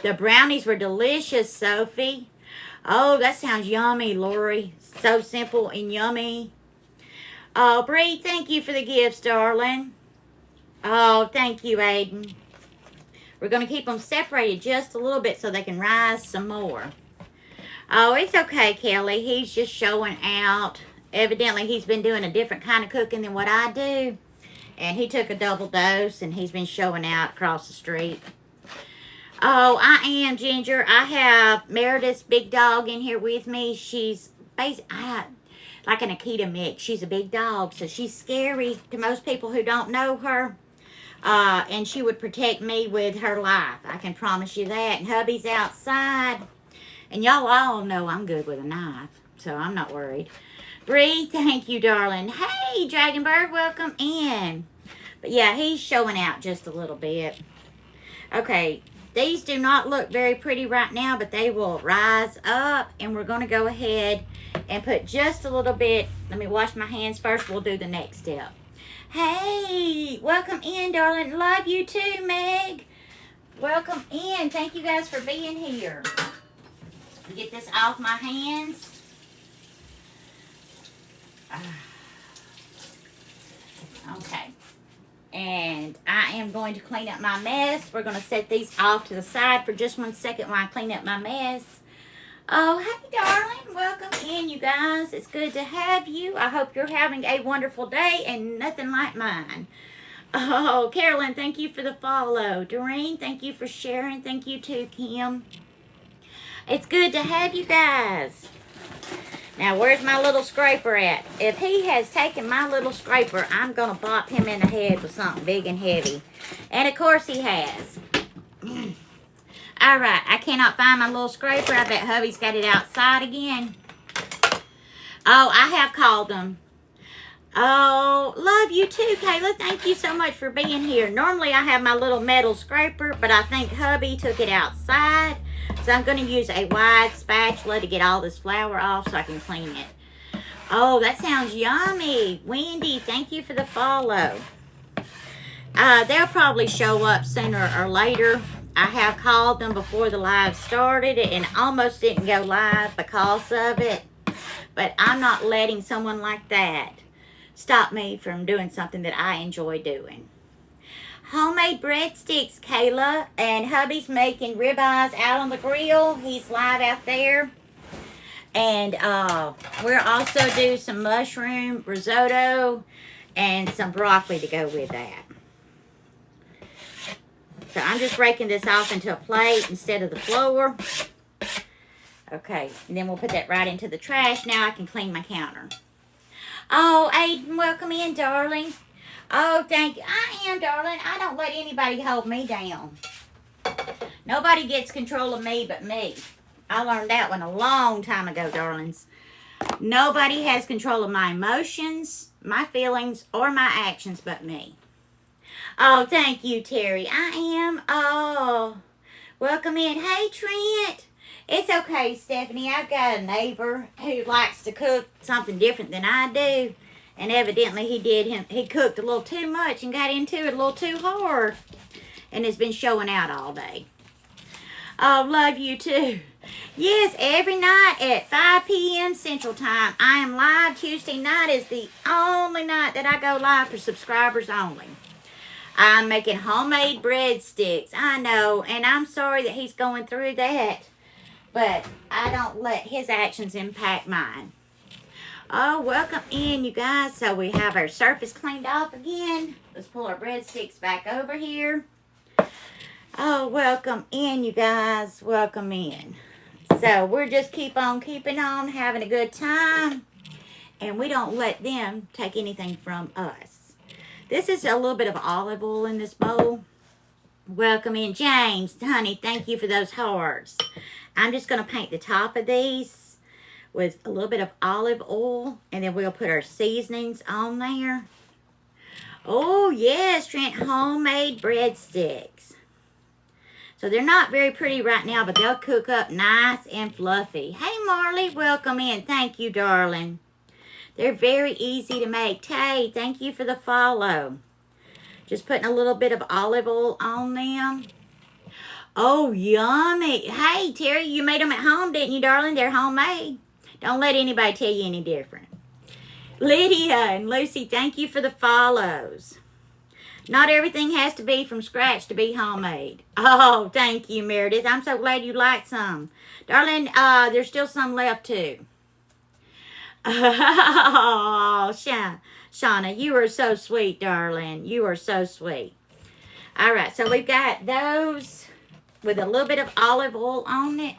The brownies were delicious, Sophie. Oh, that sounds yummy, Lori. So simple and yummy. Oh, Bree, thank you for the gifts, darling. Oh, thank you, Aiden. We're going to keep them separated just a little bit so they can rise some more. Oh, it's okay, Kelly. He's just showing out. Evidently, he's been doing a different kind of cooking than what I do. And he took a double dose, and he's been showing out across the street. Oh, I am, Ginger. I have Meredith's big dog in here with me. She's basically like an Akita mix. She's a big dog, so she's scary to most people who don't know her. And she would protect me with her life. I can promise you that. And hubby's outside. And y'all all know I'm good with a knife, so I'm not worried. Bree, thank you, darling. Hey, Dragonbird, welcome in. But yeah, he's showing out just a little bit. Okay, these do not look very pretty right now, but they will rise up. And we're going to go ahead and put just a little bit. Let me wash my hands first. We'll do the next step. Hey, welcome in, darling. Love you too, Meg. Welcome in. Thank you guys for being here. Get this off my hands. Okay. And I am going to clean up my mess. We're going to set these off to the side for just 1 second while I clean up my mess. Oh, hey, darling. Welcome in, you guys. It's good to have you. I hope you're having a wonderful day and nothing like mine. Oh, Carolyn, thank you for the follow. Doreen, thank you for sharing. Thank you too, Kim. It's good to have you guys. Now, where's my little scraper at? If he has taken my little scraper, I'm going to bop him in the head with something big and heavy. And, of course, he has. All right, I cannot find my little scraper. I bet hubby's got it outside again. Oh, I have called them. Oh, love you too, Kayla. Thank you so much for being here. Normally, I have my little metal scraper, but I think hubby took it outside. So I'm going to use a wide spatula to get all this flour off so I can clean it. Oh, that sounds yummy. Wendy, thank you for the follow. They'll probably show up sooner or later. I have called them before the live started and almost didn't go live because of it. But I'm not letting someone like that stop me from doing something that I enjoy doing. Homemade breadsticks, Kayla, and hubby's making ribeyes out on the grill. He's live out there. And we'll also do some mushroom risotto and some broccoli to go with that. So I'm just breaking this off into a plate instead of the floor. Okay, and then we'll put that right into the trash. Now I can clean my counter. Oh, Aiden, welcome in, darling. Oh, thank you. I am, darling. I don't let anybody hold me down. Nobody gets control of me but me. I learned that one a long time ago, darlings. Nobody has control of my emotions, my feelings, or my actions but me. Oh, thank you, Terry. I am. Oh, welcome in. Hey, Trent. It's okay, Stephanie. I've got a neighbor who likes to cook something different than I do. And evidently he cooked a little too much and got into it a little too hard. And has been showing out all day. Oh, love you too. Yes, every night at 5 p.m. Central Time. I am live. Tuesday night is the only night that I go live for subscribers only. I'm making homemade breadsticks. I know, and I'm sorry that he's going through that, but I don't let his actions impact mine. Oh, welcome in, you guys. So we have our surface cleaned off again. Let's pull our breadsticks back over here. Oh, welcome in, you guys. Welcome in. So we're just keep on keeping on, having a good time, and we don't let them take anything from us. This is a little bit of olive oil in this bowl. Welcome in, James. Honey, thank you for those hearts. I'm just going to paint the top of these with a little bit of olive oil, and then we'll put our seasonings on there. Oh, yes, Trent, homemade breadsticks. So they're not very pretty right now, but they'll cook up nice and fluffy. Hey, Marley, welcome in. Thank you, darling. They're very easy to make. Tay, thank you for the follow. Just putting a little bit of olive oil on them. Oh, yummy. Hey, Terry, you made them at home, didn't you, darling? They're homemade. Don't let anybody tell you any different. Lydia and Lucy, thank you for the follows. Not everything has to be from scratch to be homemade. Oh, thank you, Meredith. I'm so glad you liked some. Darling, there's still some left, too. Oh, Shauna, you are so sweet, darling. You are so sweet. All right, so we've got those with a little bit of olive oil on it.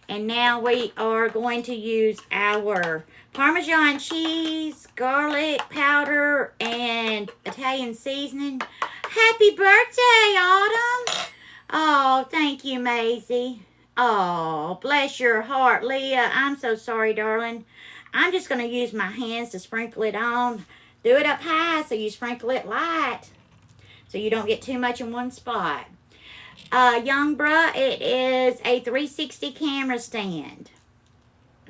And now we are going to use our Parmesan cheese, garlic powder, and Italian seasoning. Happy birthday, Autumn. Oh, thank you, Maisie. Oh, bless your heart, Leah. I'm so sorry, darling. I'm just going to use my hands to sprinkle it on. Do it up high so you sprinkle it light so you don't get too much in one spot. Young bruh, it is a 360 camera stand.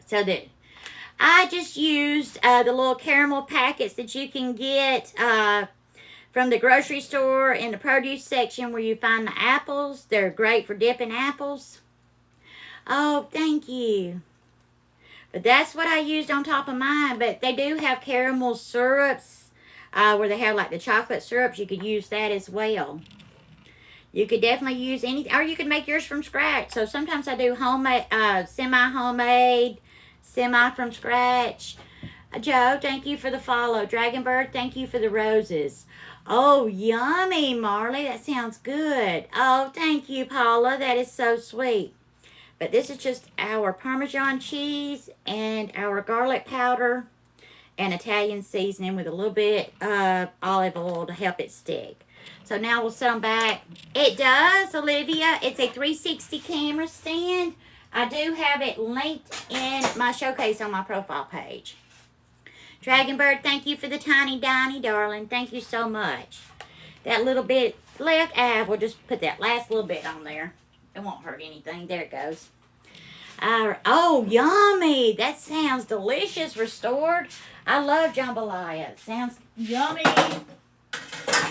So that I just used the little caramel packets that you can get from the grocery store in the produce section where you find the apples. They're great for dipping apples. Oh, thank you. But that's what I used on top of mine. But they do have caramel syrups where they have like the chocolate syrups. You could use that as well. You could definitely use any, or you could make yours from scratch. So sometimes I do homemade, semi-homemade, semi from scratch. Joe, thank you for the follow. Dragonbird, thank you for the roses. Oh, yummy, Marley. That sounds good. Oh, thank you, Paula. That is so sweet. But this is just our Parmesan cheese and our garlic powder and Italian seasoning with a little bit of olive oil to help it stick. So now we'll set them back. It does, Olivia. It's a 360 camera stand. I do have it linked in my showcase on my profile page. Dragonbird, thank you for the tiny diny, darling. Thank you so much. That little bit left, we'll just put that last little bit on there. It won't hurt anything. There it goes. Oh, yummy. That sounds delicious. Restored. I love jambalaya. It sounds yummy.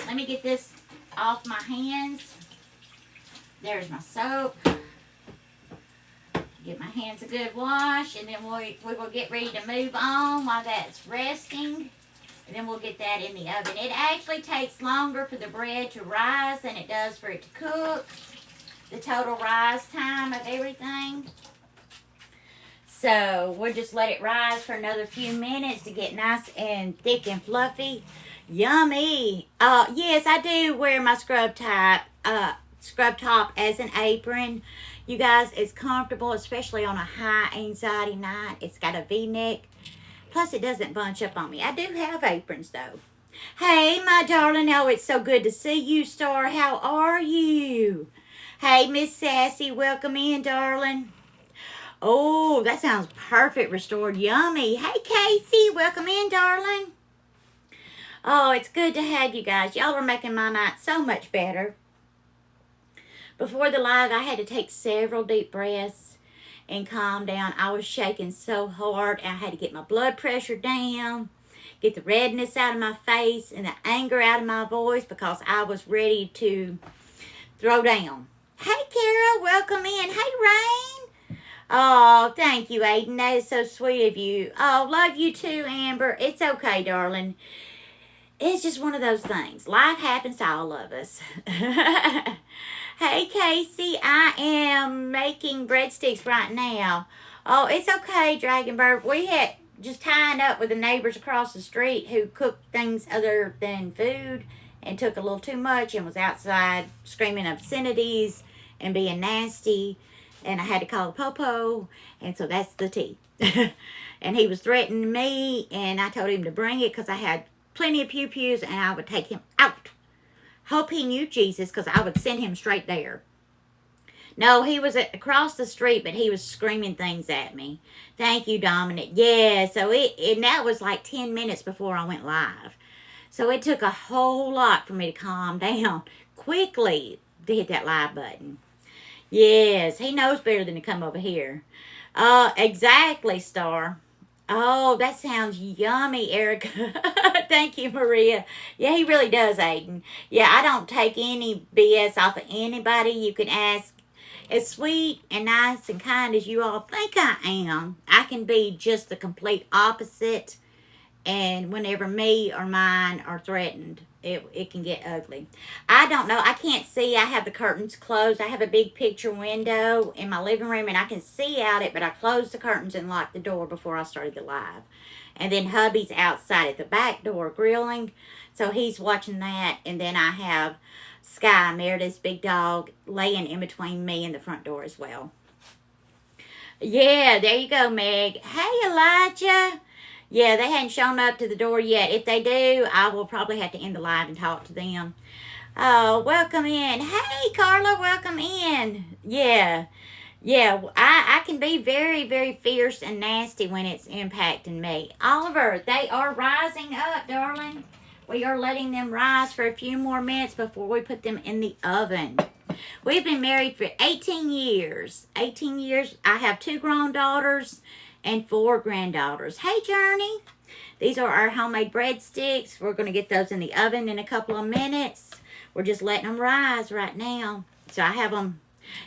Let me get this off my hands. There's my soap. Give my hands a good wash, and then we will get ready to move on while that's resting. And then we'll get that in the oven. It actually takes longer for the bread to rise than it does for it to cook. The total rise time of everything. So we'll just let it rise for another few minutes to get nice and thick and fluffy. Yummy. Yes, I do wear my scrub top as an apron. You guys, it's comfortable, especially on a high anxiety night. It's got a V-neck. Plus, it doesn't bunch up on me. I do have aprons, though. Hey, my darling. Oh, it's so good to see you, Star. How are you? Hey, Miss Sassy. Welcome in, darling. Oh, that sounds perfect. Restored. Yummy. Hey, Casey. Welcome in, darling. Oh, it's good to have you guys. Y'all are making my night so much better. Before the live, I had to take several deep breaths and calm down. I was shaking so hard. I had to get my blood pressure down, get the redness out of my face and the anger out of my voice because I was ready to throw down. Hey, Kara, welcome in. Hey, Rain. Oh, thank you, Aiden. That is so sweet of you. Oh, love you too, Amber. It's okay, darling. It's just one of those things. Life happens to all of us. Hey, Casey, I am making breadsticks right now. Oh, it's okay, Dragonbird. We had just tying up with the neighbors across the street who cooked things other than food and took a little too much and was outside screaming obscenities and being nasty. And I had to call the popo, and so that's the tea. And he was threatening me, and I told him to bring it because I had plenty of pew-pews and I would take him out. Hope he knew Jesus because I would send him straight there. No, he was across the street, but he was screaming things at me. Thank you, Dominic. Yeah, so and that was like 10 minutes before I went live. So it took a whole lot for me to calm down quickly to hit that live button. Yes, he knows better than to come over here. Exactly, Star. Oh, that sounds yummy, Erica. Thank you, Maria. Yeah, he really does, Aiden. Yeah, I don't take any BS off of anybody. You can ask. As sweet and nice and kind as you all think I am, I can be just the complete opposite. And whenever me or mine are threatened, it can get ugly. I don't know. I can't see. I have the curtains closed. I have a big picture window in my living room, and I can see out it, but I closed the curtains and locked the door before I started the live. And then hubby's outside at the back door grilling, so he's watching that. And then I have Sky, Meredith's big dog, laying in between me and the front door as well. Yeah, there you go, Meg. Hey, Elijah. Yeah, they hadn't shown up to the door yet. If they do, I will probably have to end the live and talk to them. Oh, welcome in. Hey, Carla, welcome in. Yeah, I can be very, very fierce and nasty when it's impacting me. Oliver, they are rising up, darling. We are letting them rise for a few more minutes before we put them in the oven. We've been married for 18 years. 18 years. I have 2 grown daughters and 4 granddaughters. Hey, Journey. These are our homemade breadsticks. We're going to get those in the oven in a couple of minutes. We're just letting them rise right now. So I have them.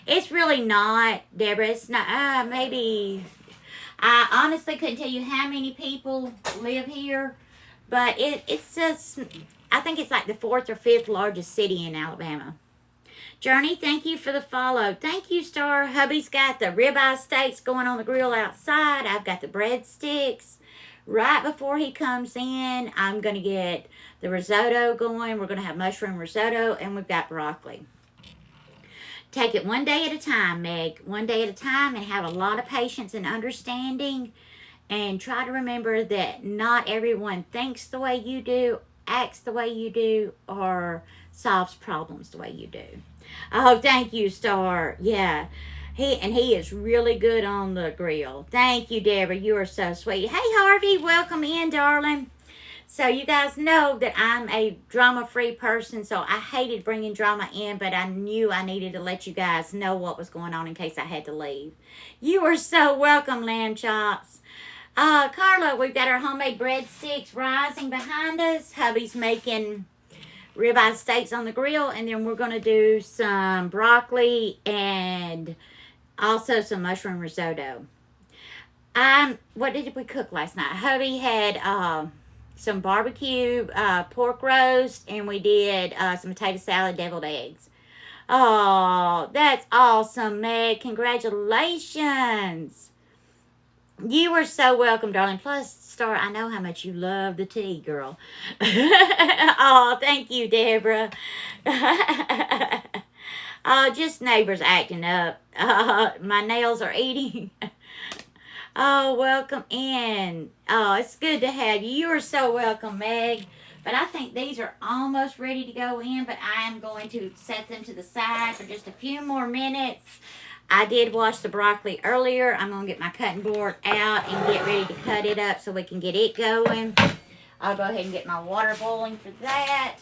It's really not, Deborah. It's not, maybe. I honestly couldn't tell you how many people live here. But it's just, I think it's like the 4th or 5th largest city in Alabama. Journey, thank you for the follow. Thank you, Star. Hubby's got the ribeye steaks going on the grill outside. I've got the breadsticks. Right before he comes in, I'm going to get the risotto going. We're going to have mushroom risotto, and we've got broccoli. Take it one day at a time, Meg. One day at a time, and have a lot of patience and understanding. And try to remember that not everyone thinks the way you do, acts the way you do, or solves problems the way you do. Oh, thank you, Star. Yeah. He is really good on the grill. Thank you, Deborah. You are so sweet. Hey, Harvey. Welcome in, darling. So you guys know that I'm a drama-free person, so I hated bringing drama in, but I knew I needed to let you guys know what was going on in case I had to leave. You are so welcome, Lamb Chops. Carla, we've got our homemade breadsticks rising behind us. Hubby's making ribeye steaks on the grill, and then we're going to do some broccoli and also some mushroom risotto. What did we cook last night? Hubby had some barbecue pork roast, and we did some potato salad, deviled eggs. Oh, that's awesome, Meg. Congratulations. You are so welcome, darling. Plus, Star, I know how much you love the tea, girl. Oh, thank you, Deborah. Just neighbors acting up. My nails are eating. Oh, welcome in. Oh, it's good to have you. You are so welcome, Meg. But I think these are almost ready to go in, but I am going to set them to the side for just a few more minutes. I did wash the broccoli earlier. I'm going to get my cutting board out and get ready to cut it up so we can get it going. I'll go ahead and get my water boiling for that.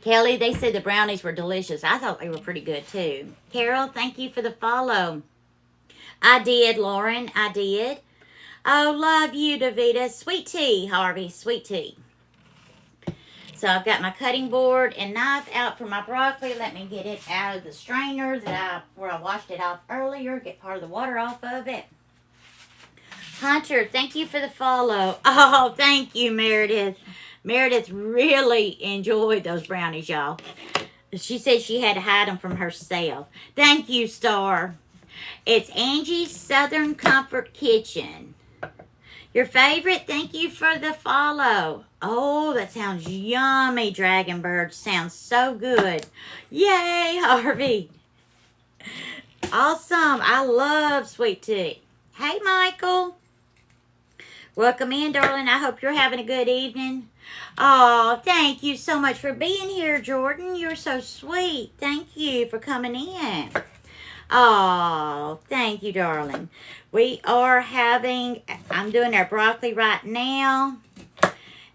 Kelly, they said the brownies were delicious. I thought they were pretty good too. Carol, thank you for the follow. I did, Lauren. I did. Oh, love you, Davita. Sweet tea, Harvey. Sweet tea. So I've got my cutting board and knife out for my broccoli. Let me get it out of the strainer where I washed it off earlier. Get part of the water off of it. Hunter, thank you for the follow. Oh, thank you, Meredith. Meredith really enjoyed those brownies, y'all. She said she had to hide them from herself. Thank you, Star. It's Angie's Southern Comfort Kitchen. Your favorite? Thank you for the follow. Oh, that sounds yummy, Dragon Bird. Sounds so good. Yay, Harvey. Awesome. I love sweet tea. Hey, Michael. Welcome in, darling. I hope you're having a good evening. Oh, thank you so much for being here, Jordan. You're so sweet. Thank you for coming in. Oh, thank you, darling. I'm doing our broccoli right now.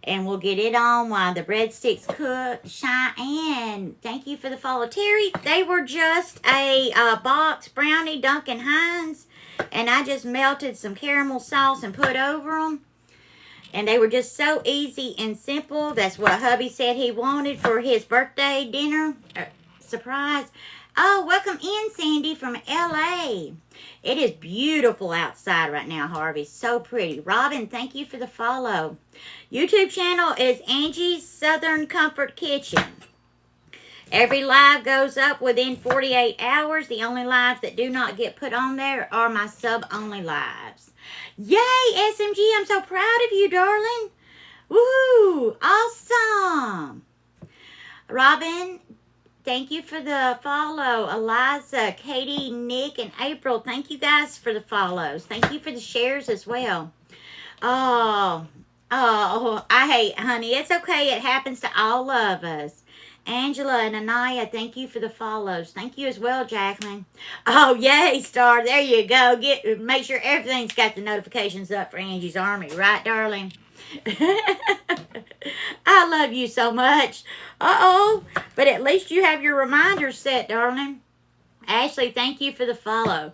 And we'll get it on while the breadsticks cook. Cheyenne, thank you for the follow. Terry, they were just a box brownie Duncan Hines. And I just melted some caramel sauce and put over them. And they were just so easy and simple. That's what hubby said he wanted for his birthday dinner. Surprise. Oh, welcome in, Sandy, from LA. It is beautiful outside right now, Harvey. So pretty. Robin, thank you for the follow. YouTube channel is Angie's Southern Comfort Kitchen. Every live goes up within 48 hours. The only lives that do not get put on there are my sub-only lives. Yay, SMG. I'm so proud of you, darling. Woo! Awesome. Robin, thank you for the follow. Eliza, Katie, Nick, and April, thank you guys for the follows. Thank you for the shares as well. Oh, honey, it's okay. It happens to all of us. Angela and Anaya, thank you for the follows. Thank you as well, Jacqueline. Oh, yay, Star. There you go. Make sure everything's got the notifications up for Angie's Army. Right, darling? I love you so much. Uh-oh. But at least you have your reminders set, darling. Ashley, thank you for the follow.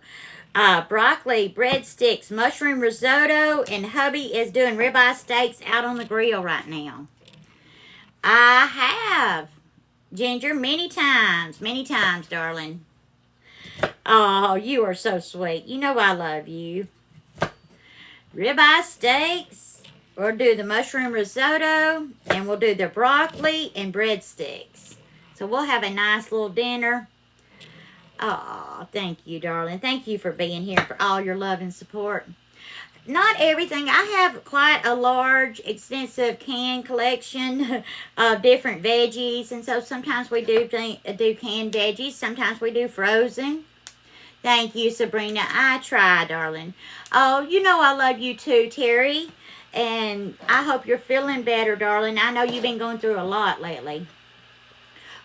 Broccoli, breadsticks, mushroom risotto, and hubby is doing ribeye steaks out on the grill right now. I have, Ginger, many times, darling. Oh, you are so sweet. You know I love you. Ribeye steaks. We'll do the mushroom risotto, and we'll do the broccoli and breadsticks. So we'll have a nice little dinner. Oh, thank you, darling. Thank you for being here, for all your love and support. Not everything. I have quite a large, extensive can collection of different veggies. And so sometimes we do canned veggies. Sometimes we do frozen. Thank you, Sabrina. I try, darling. Oh, you know I love you too, Terry. And I hope you're feeling better, darling. I know you've been going through a lot lately.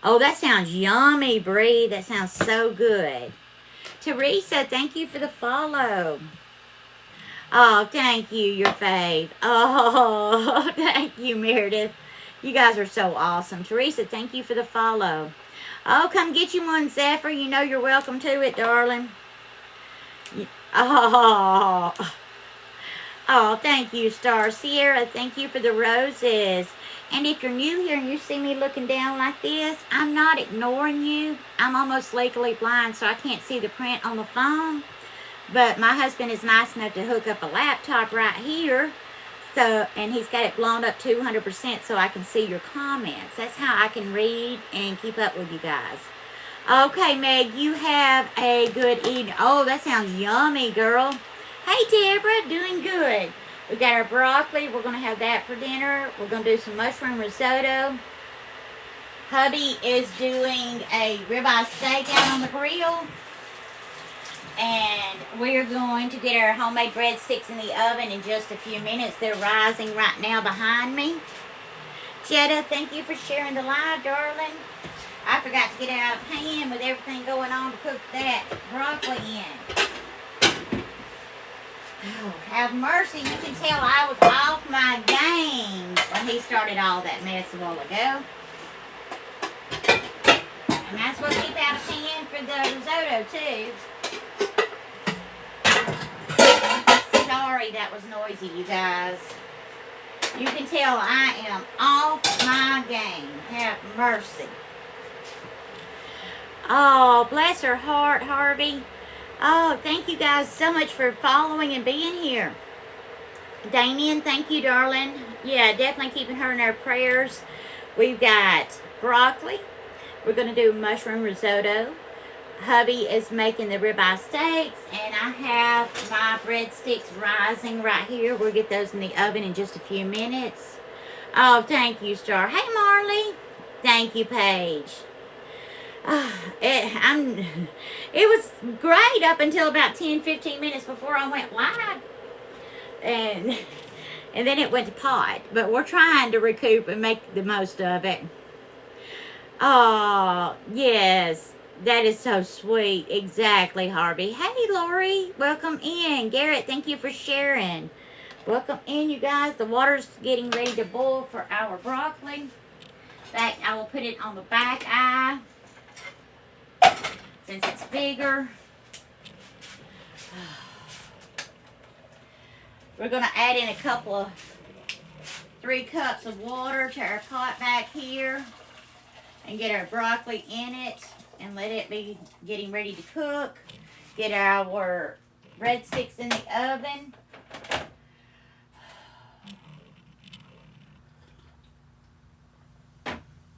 Oh, that sounds yummy, Bree. That sounds so good. Teresa, thank you for the follow. Oh, thank you, your fave. Oh, thank you, Meredith. You guys are so awesome. Teresa, thank you for the follow. Oh, come get you one, Zephyr. You know you're welcome to it, darling. Oh, thank you, Star. Sierra, thank you for the roses. And if you're new here and you see me looking down like this, I'm not ignoring you. I'm almost legally blind, so I can't see the print on the phone. But my husband is nice enough to hook up a laptop right here. And he's got it blown up 200% so I can see your comments. That's how I can read and keep up with you guys. Okay, Meg, you have a good evening. Oh, that sounds yummy, girl. Hey, Deborah, doing good. We got our broccoli. We're going to have that for dinner. We're going to do some mushroom risotto. Hubby is doing a ribeye steak out on the grill. And we're going to get our homemade breadsticks in the oven in just a few minutes. They're rising right now behind me. Jetta, thank you for sharing the live, darling. I forgot to get out of hand with everything going on to cook that broccoli in. Oh, have mercy. You can tell I was off my game when he started all that mess a while ago. And that's what keep out of hand for the risotto, too. Sorry that was noisy, you guys. You can tell I am off my game. Have mercy. Oh, bless her heart, Harvey. Oh, thank you guys so much for following and being here. Damien, thank you, darling. Yeah, definitely keeping her in our prayers. We've got broccoli. We're going to do mushroom risotto. Hubby is making the ribeye steaks, and I have my breadsticks rising right here. We'll get those in the oven in just a few minutes. Oh, thank you, Star. Hey, Marley. Thank you, Paige. It was great up until about 10-15 minutes before I went live. And then it went to pot. But we're trying to recoup and make the most of it. Oh, yes. That is so sweet. Exactly, Harvey. Hey, Lori. Welcome in. Garrett, thank you for sharing. Welcome in, you guys. The water's getting ready to boil for our broccoli. In fact, I will put it on the back eye since it's bigger. We're going to add in a couple of 3 cups of water to our pot back here and get our broccoli in it and let it be getting ready to cook. Get our breadsticks in the oven.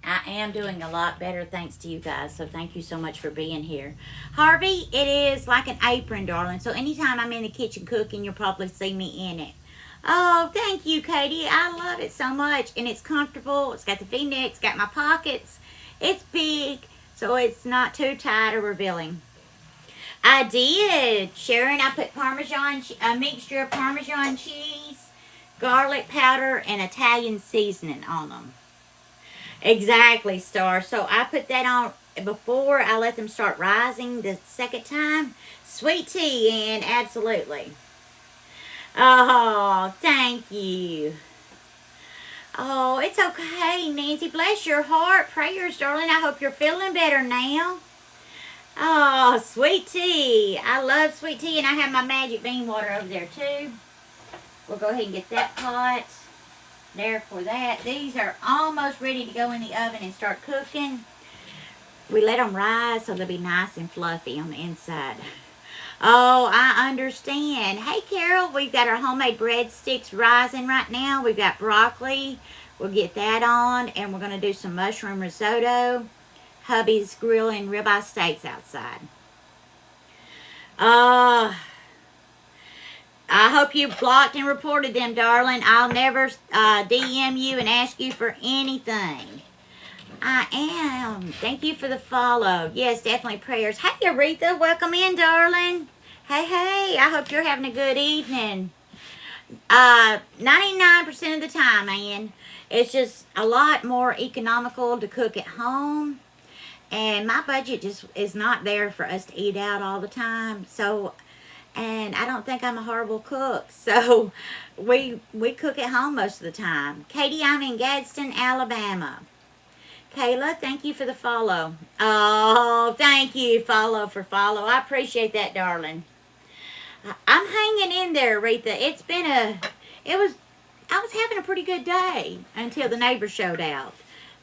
I am doing a lot better thanks to you guys, so thank you so much for being here. Harvey, it is like an apron, darling, so anytime I'm in the kitchen cooking, you'll probably see me in it. Oh, thank you, Katie. I love it so much, and it's comfortable. It's got the V-neck. It's got my pockets. It's big, so it's not too tight or revealing. I did, Sharon. I put a mixture of Parmesan cheese, garlic powder, and Italian seasoning on them. Exactly, Star. So I put that on before I let them start rising the second time. Sweet tea, and absolutely. Oh, thank you. Oh, it's okay, Nancy. Bless your heart. Prayers, darling. I hope you're feeling better now. Oh, sweet tea. I love sweet tea, and I have my magic bean water over there, too. We'll go ahead and get that pot there for that. These are almost ready to go in the oven and start cooking. We let them rise so they'll be nice and fluffy on the inside. Oh, I understand. Hey, Carol, we've got our homemade breadsticks rising right now. We've got broccoli. We'll get that on, and we're going to do some mushroom risotto. Hubby's grilling ribeye steaks outside. I hope you blocked and reported them, darling. I'll never DM you and ask you for anything. I am. Thank you for the follow. Yes, definitely prayers. Hey, Aretha. Welcome in, darling. Hey. I hope you're having a good evening. 99% of the time, man. It's just a lot more economical to cook at home. And my budget just is not there for us to eat out all the time. So, and I don't think I'm a horrible cook. So, we cook at home most of the time. Katie, I'm in Gadsden, Alabama. Kayla, thank you for the follow. Oh, thank you, follow. I appreciate that, darling. I'm hanging in there, Aretha. I was having a pretty good day until the neighbors showed out.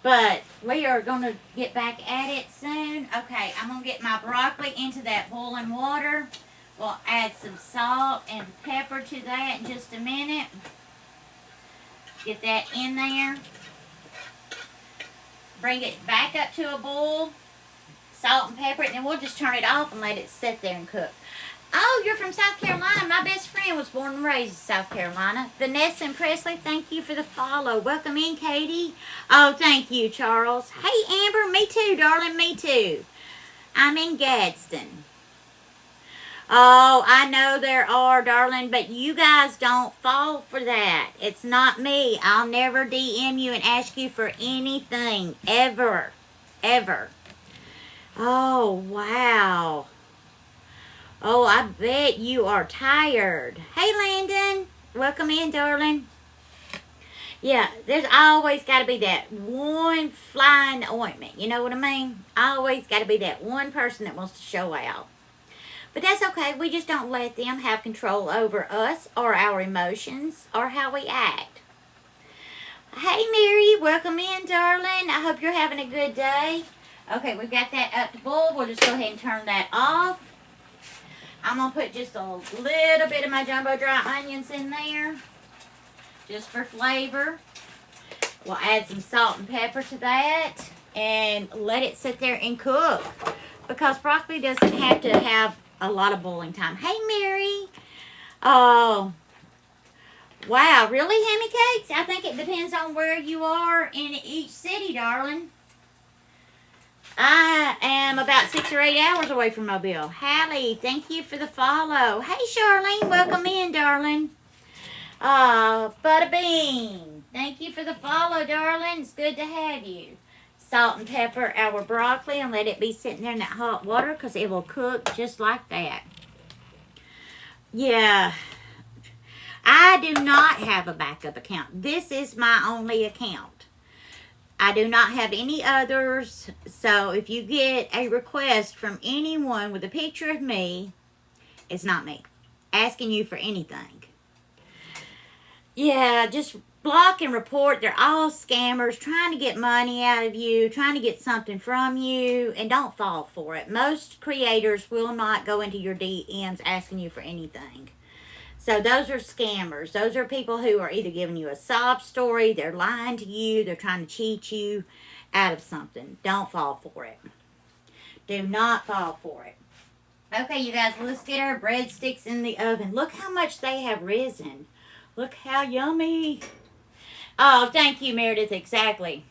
But we are going to get back at it soon. Okay, I'm going to get my broccoli into that boiling water. We'll add some salt and pepper to that in just a minute. Get that in there. Bring it back up to a boil. Salt and pepper it, and then we'll just turn it off and let it sit there and cook. Oh, you're from South Carolina. My best friend was born and raised in South Carolina. Vanessa and Presley, thank you for the follow. Welcome in, Katie. Oh, thank you, Charles. Hey, Amber, me too, darling, me too. I'm in Gadsden. Oh, I know there are, darling, but you guys don't fall for that. It's not me. I'll never DM you and ask you for anything, ever. Oh, wow. Oh, I bet you are tired. Hey, Landon. Welcome in, darling. Yeah, there's always got to be that one fly in the ointment. You know what I mean? Always got to be that one person that wants to show out. But that's okay. We just don't let them have control over us or our emotions or how we act. Hey, Mary, welcome in, darling. I hope you're having a good day. Okay, we got that up to boil. We'll just go ahead and turn that off. I'm going to put just a little bit of my jumbo dry onions in there, just for flavor. We'll add some salt and pepper to that and let it sit there and cook, because broccoli doesn't have to have a lot of boiling time. Hey, Mary. Oh, wow, really, Hammy Cakes? I think it depends on where you are in each city, darling. I am about 6 or 8 hours away from Mobile. Hallie, thank you for the follow. Hey, Charlene, welcome in, darling. Bada Bean, thank you for the follow, darling. It's good to have you. Salt and pepper our broccoli and let it be sitting there in that hot water, because it will cook just like that. Yeah. I do not have a backup account. This is my only account. I do not have any others. So if you get a request from anyone with a picture of me, it's not me asking you for anything. Yeah, just block and report. They're all scammers trying to get money out of you, trying to get something from you, and don't fall for it. Most creators will not go into your DMs asking you for anything. So those are scammers. Those are people who are either giving you a sob story, they're lying to you, they're trying to cheat you out of something. Don't fall for it. Do not fall for it. Okay, you guys, let's get our breadsticks in the oven. Look how much they have risen. Look how yummy. Oh, thank you, Meredith. Exactly.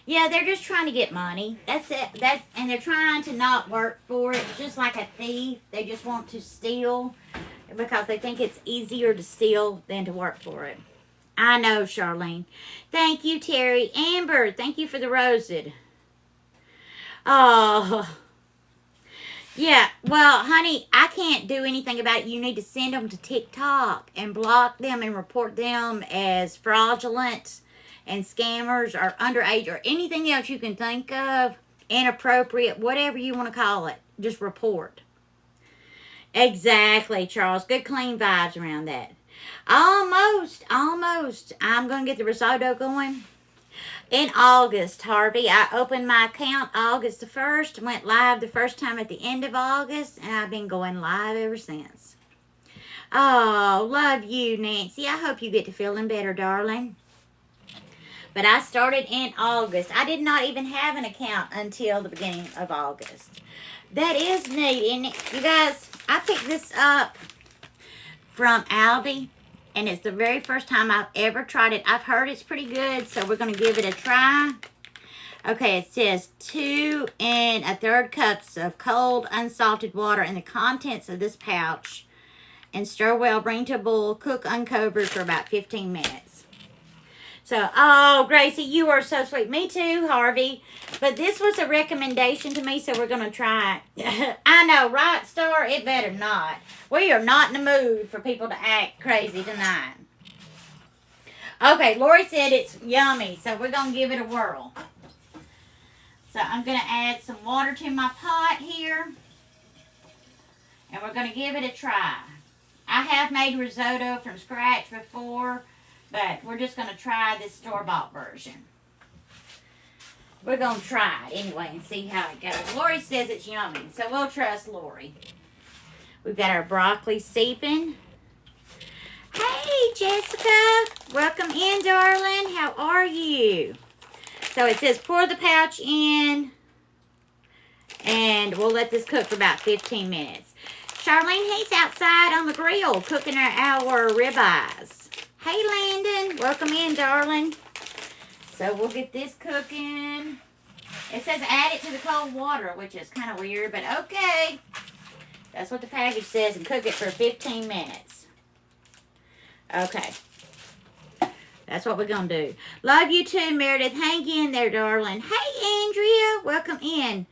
Yeah, they're just trying to get money. That's it. And they're trying to not work for it, just like a thief. They just want to steal, because they think it's easier to steal than to work for it. I know, Charlene. Thank you, Terry. Amber, thank you for the roasted. Oh, yeah. Well, honey, I can't do anything about it. You need to send them to TikTok and block them and report them as fraudulent and scammers or underage or anything else you can think of, inappropriate, whatever you want to call it. Just report. Exactly, Charles. Good clean vibes around that. Almost. I'm going to get the risotto going in August, Harvey. I opened my account August the 1st, went live the first time at the end of August, and I've been going live ever since. Oh, love you, Nancy. I hope you get to feeling better, darling. But I started in August. I did not even have an account until the beginning of August. That is neat, isn't it? You guys, I picked this up from Aldi, and it's the very first time I've ever tried it. I've heard it's pretty good, so we're going to give it a try. Okay, it says 2 1/3 cups of cold, unsalted water in the contents of this pouch, and stir well, bring to a boil, cook uncovered for about 15 minutes. So, oh, Gracie, you are so sweet. Me too, Harvey. But this was a recommendation to me, so we're going to try it. I know, right, Star? It better not. We are not in the mood for people to act crazy tonight. Okay, Lori said it's yummy, so we're going to give it a whirl. So, I'm going to add some water to my pot here. And we're going to give it a try. I have made risotto from scratch before, but we're just going to try this store-bought version. We're going to try it anyway and see how it goes. Lori says it's yummy, so we'll trust Lori. We've got our broccoli steeping. Hey, Jessica. Welcome in, darling. How are you? So it says pour the pouch in, and we'll let this cook for about 15 minutes. Charlene, he's outside on the grill cooking our ribeyes. Hey, Landon. Welcome in, darling. So we'll get this cooking. It says add it to the cold water, which is kind of weird, but okay. That's what the package says, and cook it for 15 minutes. Okay. That's what we're going to do. Love you too, Meredith. Hang in there, darling. Hey, Andrea. Welcome in.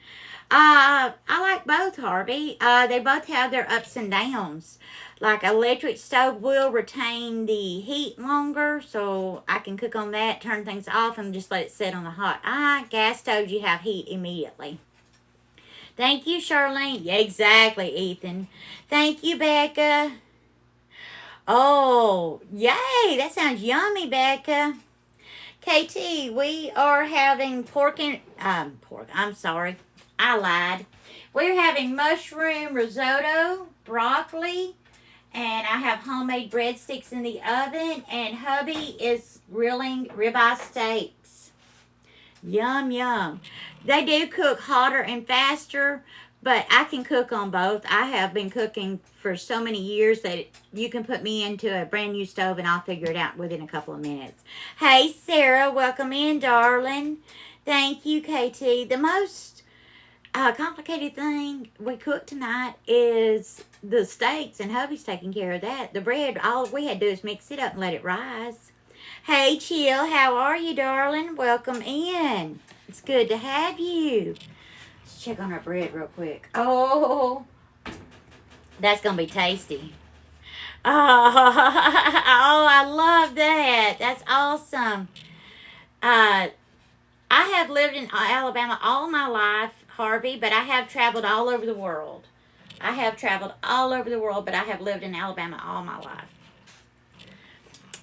I like both, Harvey. They both have their ups and downs. Like, electric stove will retain the heat longer, so I can cook on that, turn things off, and just let it sit on the hot. Gas stoves, you have heat immediately. Thank you, Charlene. Yeah, exactly, Ethan. Thank you, Becca. Oh, yay. That sounds yummy, Becca. KT, we are having I'm sorry, I lied. We're having mushroom risotto, broccoli, and I have homemade breadsticks in the oven, and hubby is grilling ribeye steaks. Yum, yum. They do cook hotter and faster, but I can cook on both. I have been cooking for so many years that you can put me into a brand new stove and I'll figure it out within a couple of minutes. Hey, Sarah, welcome in, darling. Thank you, KT. The most complicated thing we cook tonight is the steaks, and hubby's taking care of that. The bread, all we had to do is mix it up and let it rise. Hey, Chill, how are you, darling? Welcome in. It's good to have you. Let's check on our bread real quick. Oh, that's going to be tasty. Oh, I love that. That's awesome. I have lived in Alabama all my life, Harvey, but I have traveled all over the world. But I have lived in Alabama all my life.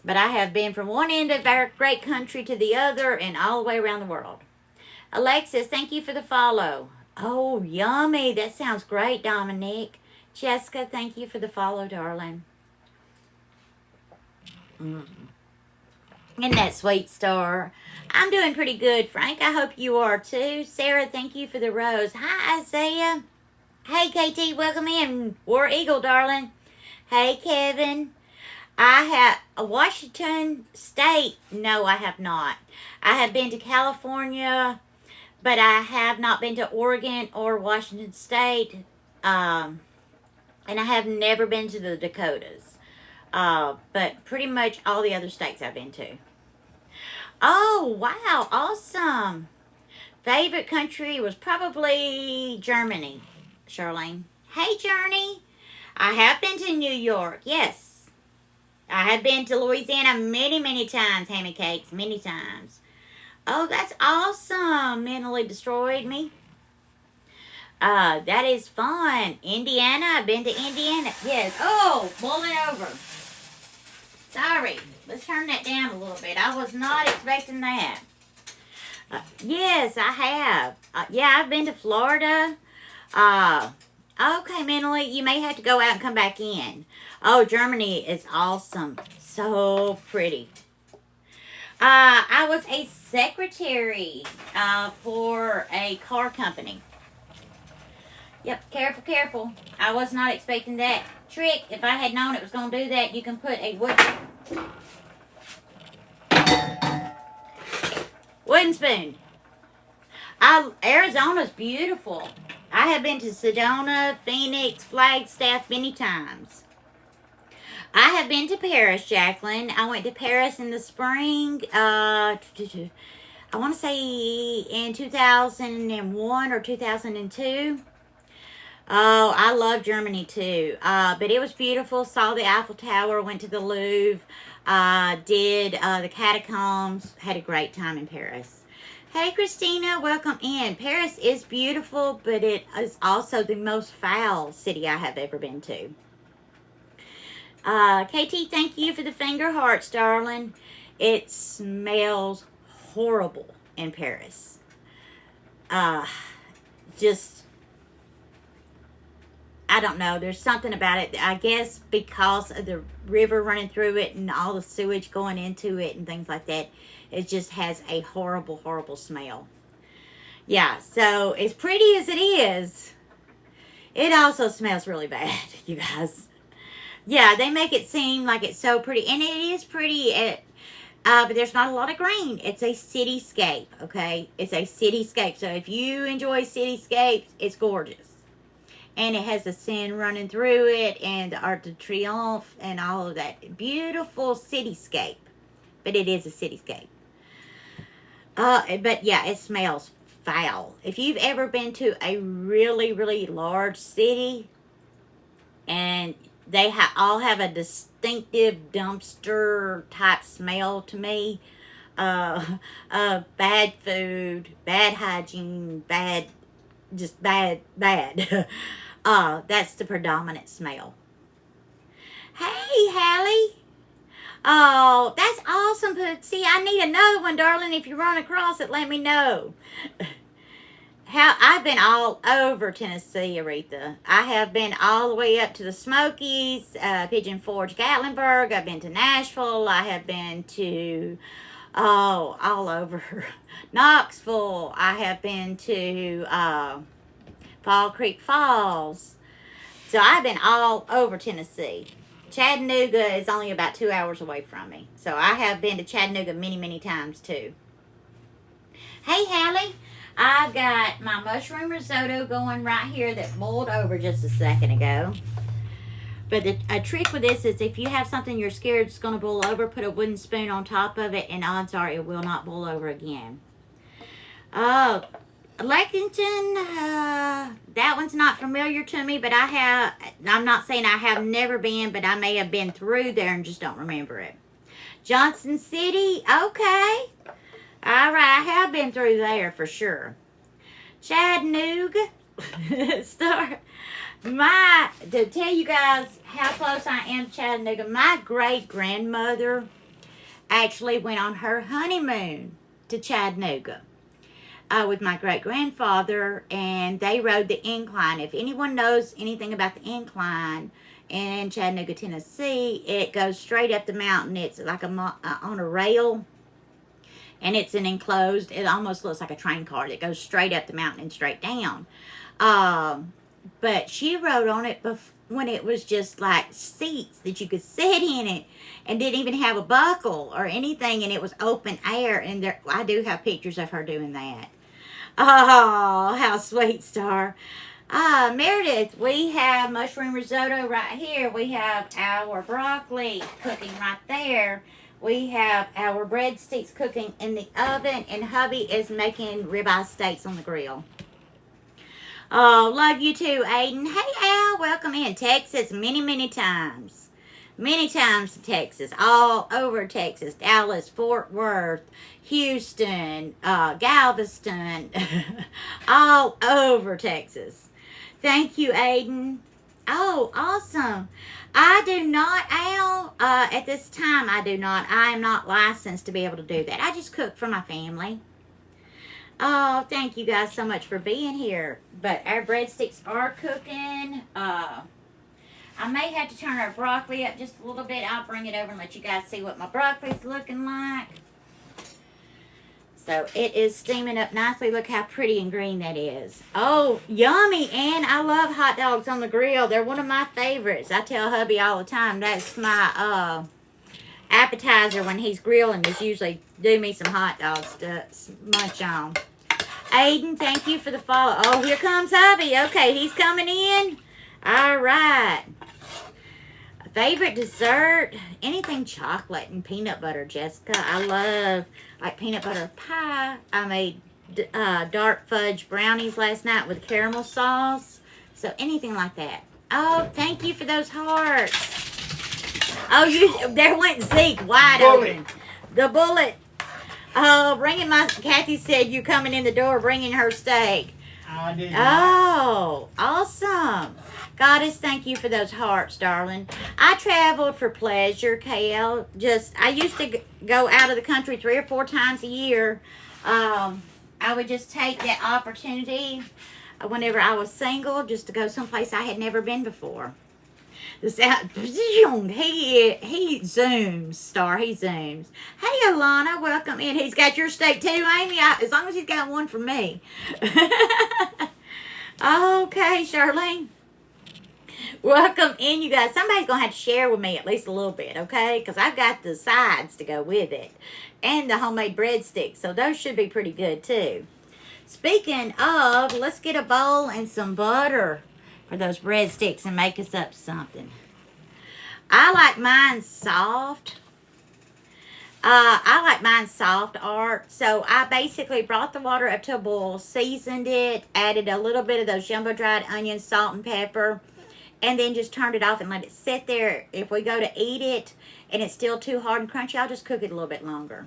But I have been from one end of our great country to the other and all the way around the world. Alexis, thank you for the follow. Oh, yummy. That sounds great, Dominique. Jessica, thank you for the follow, darling. Isn't that sweet, Star? I'm doing pretty good, Frank. I hope you are too. Sarah, thank you for the rose. Hi, Isaiah. Hey, KT, welcome in. War Eagle, darling. Hey, Kevin. I have a Washington State. No, I have not. I have been to California, but I have not been to Oregon or Washington State. And I have never been to the Dakotas. But pretty much all the other states I've been to. Oh, wow. Awesome. Favorite country was probably Germany, Charlene. Hey, Journey. I have been to New York. Yes. I have been to Louisiana many, many times. Hammy cakes. Many times. Oh, that's awesome. Mentally destroyed me. That is fun. Indiana. I've been to Indiana. Yes. Oh, boiling over. Sorry. Let's turn that down a little bit. I was not expecting that. Yes, I have. Yeah, I've been to Florida. Okay, Mentally, you may have to go out and come back in. Oh, Germany is awesome. So pretty. I was a secretary for a car company. Yep, careful, careful. I was not expecting that. Trick, if I had known it was going to do that, you can put a wooden spoon. Arizona's beautiful. I have been to Sedona, Phoenix, Flagstaff many times. I have been to Paris, Jacqueline. I went to Paris in the spring. I want to say in 2001 or 2002. Oh, I love Germany too. But it was beautiful. Saw the Eiffel Tower, went to the Louvre, did the catacombs, had a great time in Paris. Hey, Christina, welcome in. Paris is beautiful, but it is also the most foul city I have ever been to. KT, thank you for the finger hearts, darling. It smells horrible in Paris. I don't know. There's something about it. I guess because of the river running through it and all the sewage going into it and things like that, it just has a horrible, horrible smell. Yeah, so as pretty as it is, it also smells really bad, you guys. Yeah, they make it seem like it's so pretty, and it is pretty, but there's not a lot of green. It's a cityscape, okay? It's a cityscape. So if you enjoy cityscapes, it's gorgeous. And it has the Seine running through it, and the Arc de Triomphe, and all of that. Beautiful cityscape. But it is a cityscape. But yeah, it smells foul. If you've ever been to a really, really large city, and they all have a distinctive dumpster type smell to me. Bad food, bad hygiene, just bad. That's the predominant smell. Hey, Hallie. Oh, that's awesome, but see, I need another one, darling. If you run across it, let me know. I've been all over Tennessee, Aretha. I have been all the way up to the Smokies, Pigeon Forge, Gatlinburg. I've been to Nashville. I have been to, all over Knoxville. I have been to Fall Creek Falls. So I've been all over Tennessee. Chattanooga is only about 2 hours away from me. So I have been to Chattanooga many, many times too. Hey, Hallie. I've got my mushroom risotto going right here that boiled over just a second ago. But a trick with this is if you have something you're scared is going to boil over, put a wooden spoon on top of it, and odds are it will not boil over again. Oh, Lexington, that one's not familiar to me, but I'm not saying I have never been, but I may have been through there and just don't remember it. Johnson City, okay. All right, I have been through there for sure. Chattanooga, to tell you guys how close I am to Chattanooga, my great-grandmother actually went on her honeymoon to Chattanooga with my great-grandfather, and they rode the incline. If anyone knows anything about the incline in Chattanooga, Tennessee, it goes straight up the mountain. It's like on a rail. And it's an enclosed, it almost looks like a train car that goes straight up the mountain and straight down. But she rode on it when it was just like seats that you could sit in it and didn't even have a buckle or anything, and it was open air. And I do have pictures of her doing that. Oh, how sweet, Star. Meredith, we have mushroom risotto right here. We have our broccoli cooking right there. We have our breadsticks cooking in the oven, and hubby is making ribeye steaks on the grill. Oh, love you too, Aiden. Hey, Al, welcome in. Texas many, many times. Many times to Texas, all over Texas. Dallas, Fort Worth, Houston, Galveston, all over Texas. Thank you, Aiden. Oh, awesome. I do not, Al, at this time, I do not. I am not licensed to be able to do that. I just cook for my family. Oh, thank you guys so much for being here. But our breadsticks are cooking. I may have to turn our broccoli up just a little bit. I'll bring it over and let you guys see what my broccoli's looking like. So it is steaming up nicely. Look how pretty and green that is. Oh, yummy. And I love hot dogs on the grill. They're one of my favorites. I tell hubby all the time that's my appetizer when he's grilling is usually do me some hot dogs to munch on. Aiden, thank you for the follow. Oh, here comes hubby. Okay, he's coming in. All right. Favorite dessert? Anything chocolate and peanut butter, Jessica. I love like peanut butter pie. I made dark fudge brownies last night with caramel sauce. So anything like that. Oh, thank you for those hearts. Oh, there went Zeke wide open. The bullet. Oh, Kathy said you coming in the door bringing her steak. I did. Oh, awesome. Goddess, thank you for those hearts, darling. I traveled for pleasure, KL. I used to go out of the country 3 or 4 times a year. I would just take that opportunity whenever I was single just to go someplace I had never been before. He zooms, Star. He zooms. Hey, Alana, welcome in. He's got your steak too, Amy. As long as he's got one for me. Okay, Charlene. Welcome in, you guys. Somebody's going to have to share with me at least a little bit, okay? Because I've got the sides to go with it. And the homemade breadsticks. So those should be pretty good, too. Speaking of, let's get a bowl and some butter for those breadsticks and make us up something. I like mine soft. Art. So I basically brought the water up to a boil, seasoned it, added a little bit of those jumbo dried onions, salt, and pepper, and then just turned it off and let it sit there. If we go to eat it and it's still too hard and crunchy, I'll just cook it a little bit longer.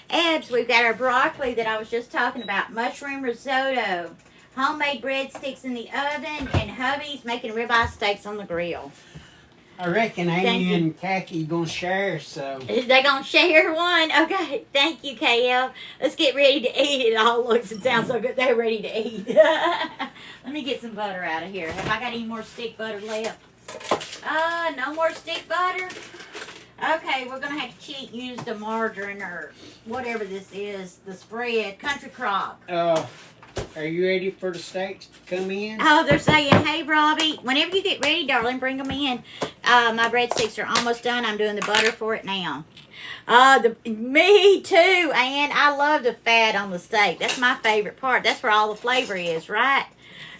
Ebs, we've got our broccoli that I was just talking about, mushroom risotto, homemade breadsticks in the oven, and hubby's making ribeye steaks on the grill. I reckon Thank Amy you. and Kathy gonna share, so. They gonna share one? Okay. Thank you, KL. Let's get ready to eat. It all looks and sounds so good. They're ready to eat. Let me get some butter out of here. Have I got any more stick butter left? No more stick butter. Okay, we're gonna have to cheat and use the margarine or whatever this is, the spread, country crock. Are you ready for the steaks to come in? Oh, they're saying, hey, Robbie, whenever you get ready, darling, bring them in. My breadsticks are almost done. I'm doing the butter for it now. Me too, and I love the fat on the steak. That's my favorite part. That's where all the flavor is, right?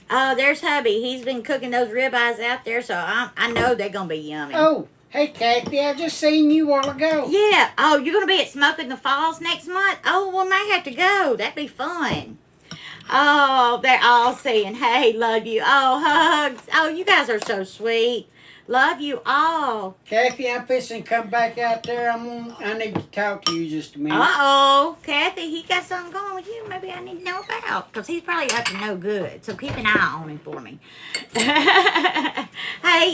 Oh, there's hubby. He's been cooking those ribeyes out there, so I know they're going to be yummy. Oh, hey, Kathy, I just seen you a while ago. Yeah. Oh, you're going to be at Smoking the Falls next month? Oh, we may have to go. That'd be fun. Oh, they're all saying, hey, love you. Oh, hugs. Oh, you guys are so sweet. Love you all. Kathy, I'm fixing to come back out there. I need to talk to you just a minute. Uh-oh. Kathy, he got something going with you maybe I need to know about. Because he's probably up to no good. So keep an eye on him for me. Hey,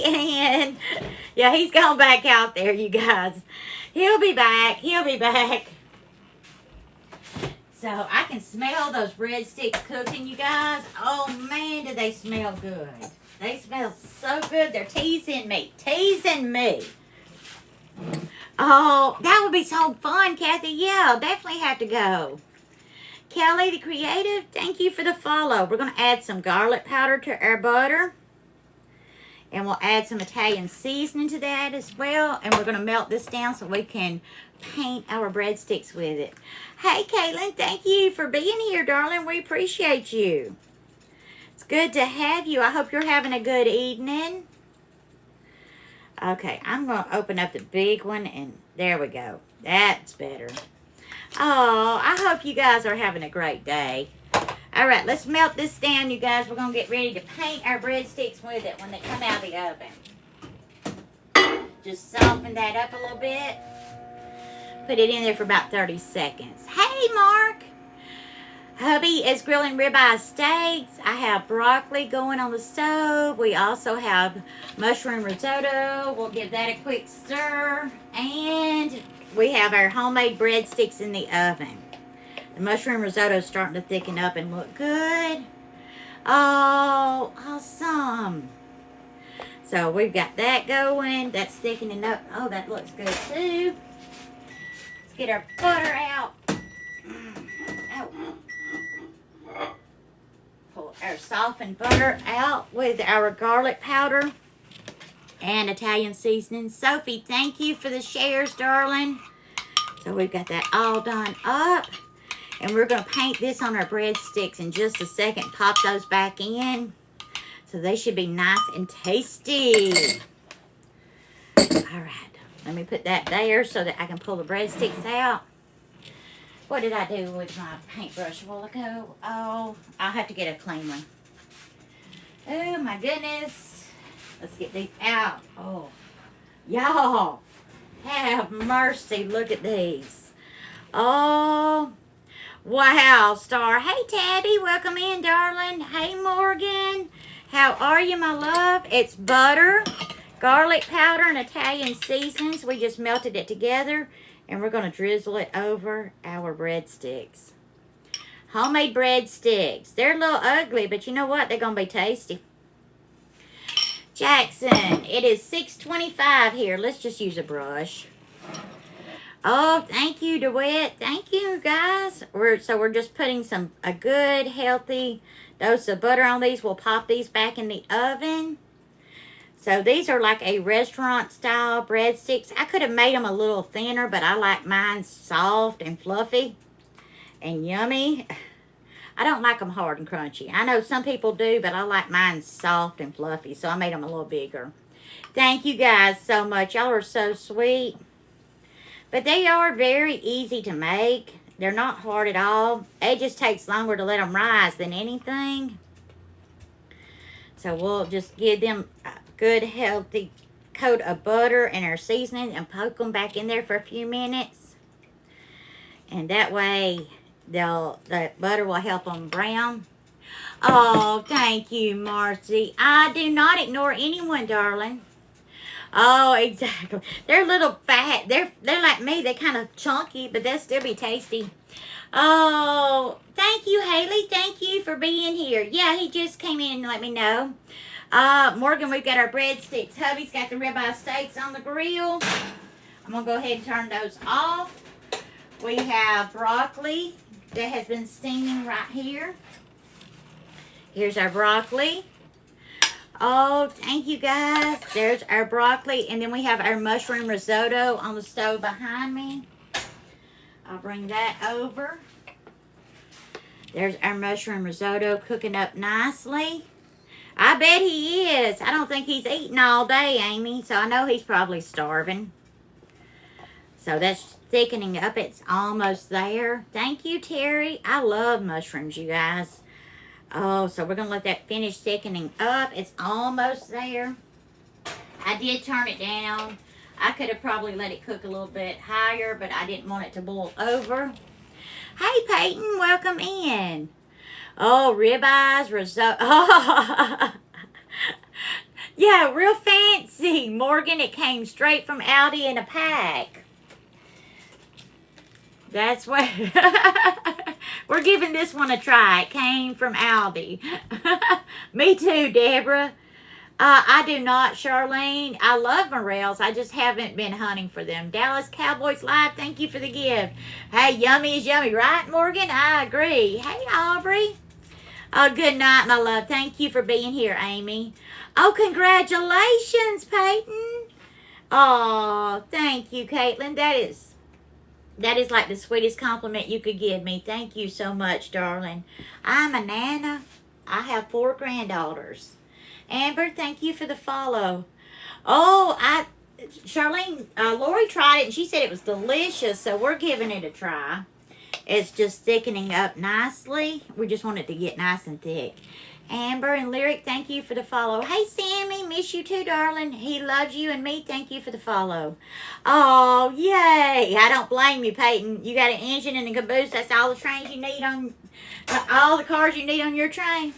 Ann. Yeah, he's gone back out there, you guys. He'll be back. He'll be back. So I can smell those breadsticks cooking, you guys. Oh, man, do they smell good. They smell so good. They're teasing me. Teasing me. Oh, that would be so fun, Kathy. Yeah, I'll definitely have to go. Kelly, the creative, thank you for the follow. We're going to add some garlic powder to our butter. And we'll add some Italian seasoning to that as well. And we're going to melt this down so we can paint our breadsticks with it. Hey, Caitlin, thank you for being here, darling. We appreciate you. It's good to have you. I hope you're having a good evening. Okay, I'm going to open up the big one, and there we go. That's better. Oh, I hope you guys are having a great day. All right, let's melt this down, you guys. We're going to get ready to paint our breadsticks with it when they come out of the oven. Just soften that up a little bit. Put it in there for about 30 seconds. Hey, Mark. Hubby is grilling ribeye steaks. I have broccoli going on the stove. We also have mushroom risotto. We'll give that a quick stir. And we have our homemade breadsticks in the oven. The mushroom risotto is starting to thicken up and look good. Oh, awesome. So we've got that going. That's thickening up. Oh, that looks good too. Let's get our butter out. Oh. Pull our softened butter out with our garlic powder and Italian seasoning. Sophie, thank you for the shares, darling. So we've got that all done up. And we're going to paint this on our breadsticks in just a second. Pop those back in. So they should be nice and tasty. All right. Let me put that there so that I can pull the breadsticks out. What did I do with my paintbrush a while ago? Oh, I'll have to get a clean one. Oh, my goodness. Let's get these out. Oh, y'all, have mercy. Look at these. Oh, wow, Star. Hey, Tabby. Welcome in, darling. Hey, Morgan. How are you, my love? It's butter, garlic powder, and Italian seasonings. We just melted it together. And we're going to drizzle it over our breadsticks. Homemade breadsticks. They're a little ugly, but you know what? They're going to be tasty. Jackson, it is 6:25 here. Let's just use a brush. Oh, thank you, DeWitt. Thank you, guys. We're just putting a good, healthy dose of butter on these. We'll pop these back in the oven. So these are like a restaurant-style breadsticks. I could have made them a little thinner, but I like mine soft and fluffy and yummy. I don't like them hard and crunchy. I know some people do, but I like mine soft and fluffy, so I made them a little bigger. Thank you guys so much. Y'all are so sweet. But they are very easy to make. They're not hard at all. It just takes longer to let them rise than anything. So we'll just give them a good, healthy coat of butter and our seasoning and poke them back in there for a few minutes. And that way, the butter will help them brown. Oh, thank you, Marcy. I do not ignore anyone, darling. Oh, exactly. They're a little fat. They're like me. They're kind of chunky, but they'll still be tasty. Oh, thank you, Haley. Thank you for being here. Yeah, he just came in and let me know. Morgan, we've got our breadsticks. Hubby's got the ribeye steaks on the grill. I'm going to go ahead and turn those off. We have broccoli that has been steaming right here. Here's our broccoli. Oh, thank you guys. There's our broccoli. And then we have our mushroom risotto on the stove behind me. I'll bring that over. There's our mushroom risotto cooking up nicely. I bet he is. I don't think he's eating all day, Amy. So I know he's probably starving. So that's thickening up. It's almost there. Thank you, Terry. I love mushrooms, you guys. Oh, so we're going to let that finish thickening up. It's almost there. I did turn it down. I could have probably let it cook a little bit higher, but I didn't want it to boil over. Hey, Peyton, welcome in. Oh, ribeyes, risotto. Oh, yeah, real fancy. Morgan, it came straight from Aldi in a pack. That's what... We're giving this one a try. It came from Aldi. Me too, Deborah. I do not, Charlene. I love morels. I just haven't been hunting for them. Dallas Cowboys Live, thank you for the gift. Hey, yummy is yummy, right, Morgan? I agree. Hey, Aubrey. Oh, good night, my love. Thank you for being here, Amy. Oh, congratulations, Peyton. Oh, thank you, Caitlin. That is like the sweetest compliment you could give me. Thank you so much, darling. I'm a nana. I have 4 granddaughters. Amber, thank you for the follow. Oh, Charlene, Lori tried it and she said it was delicious, so we're giving it a try. It's just thickening up nicely. We just want it to get nice and thick. Amber and Lyric, thank you for the follow. Hey, Sammy, miss you too, darling. He loves you and me. Thank you for the follow. Oh, yay. I don't blame you, Peyton. You got an engine and a caboose. That's all the trains you need on, all the cars you need on your train.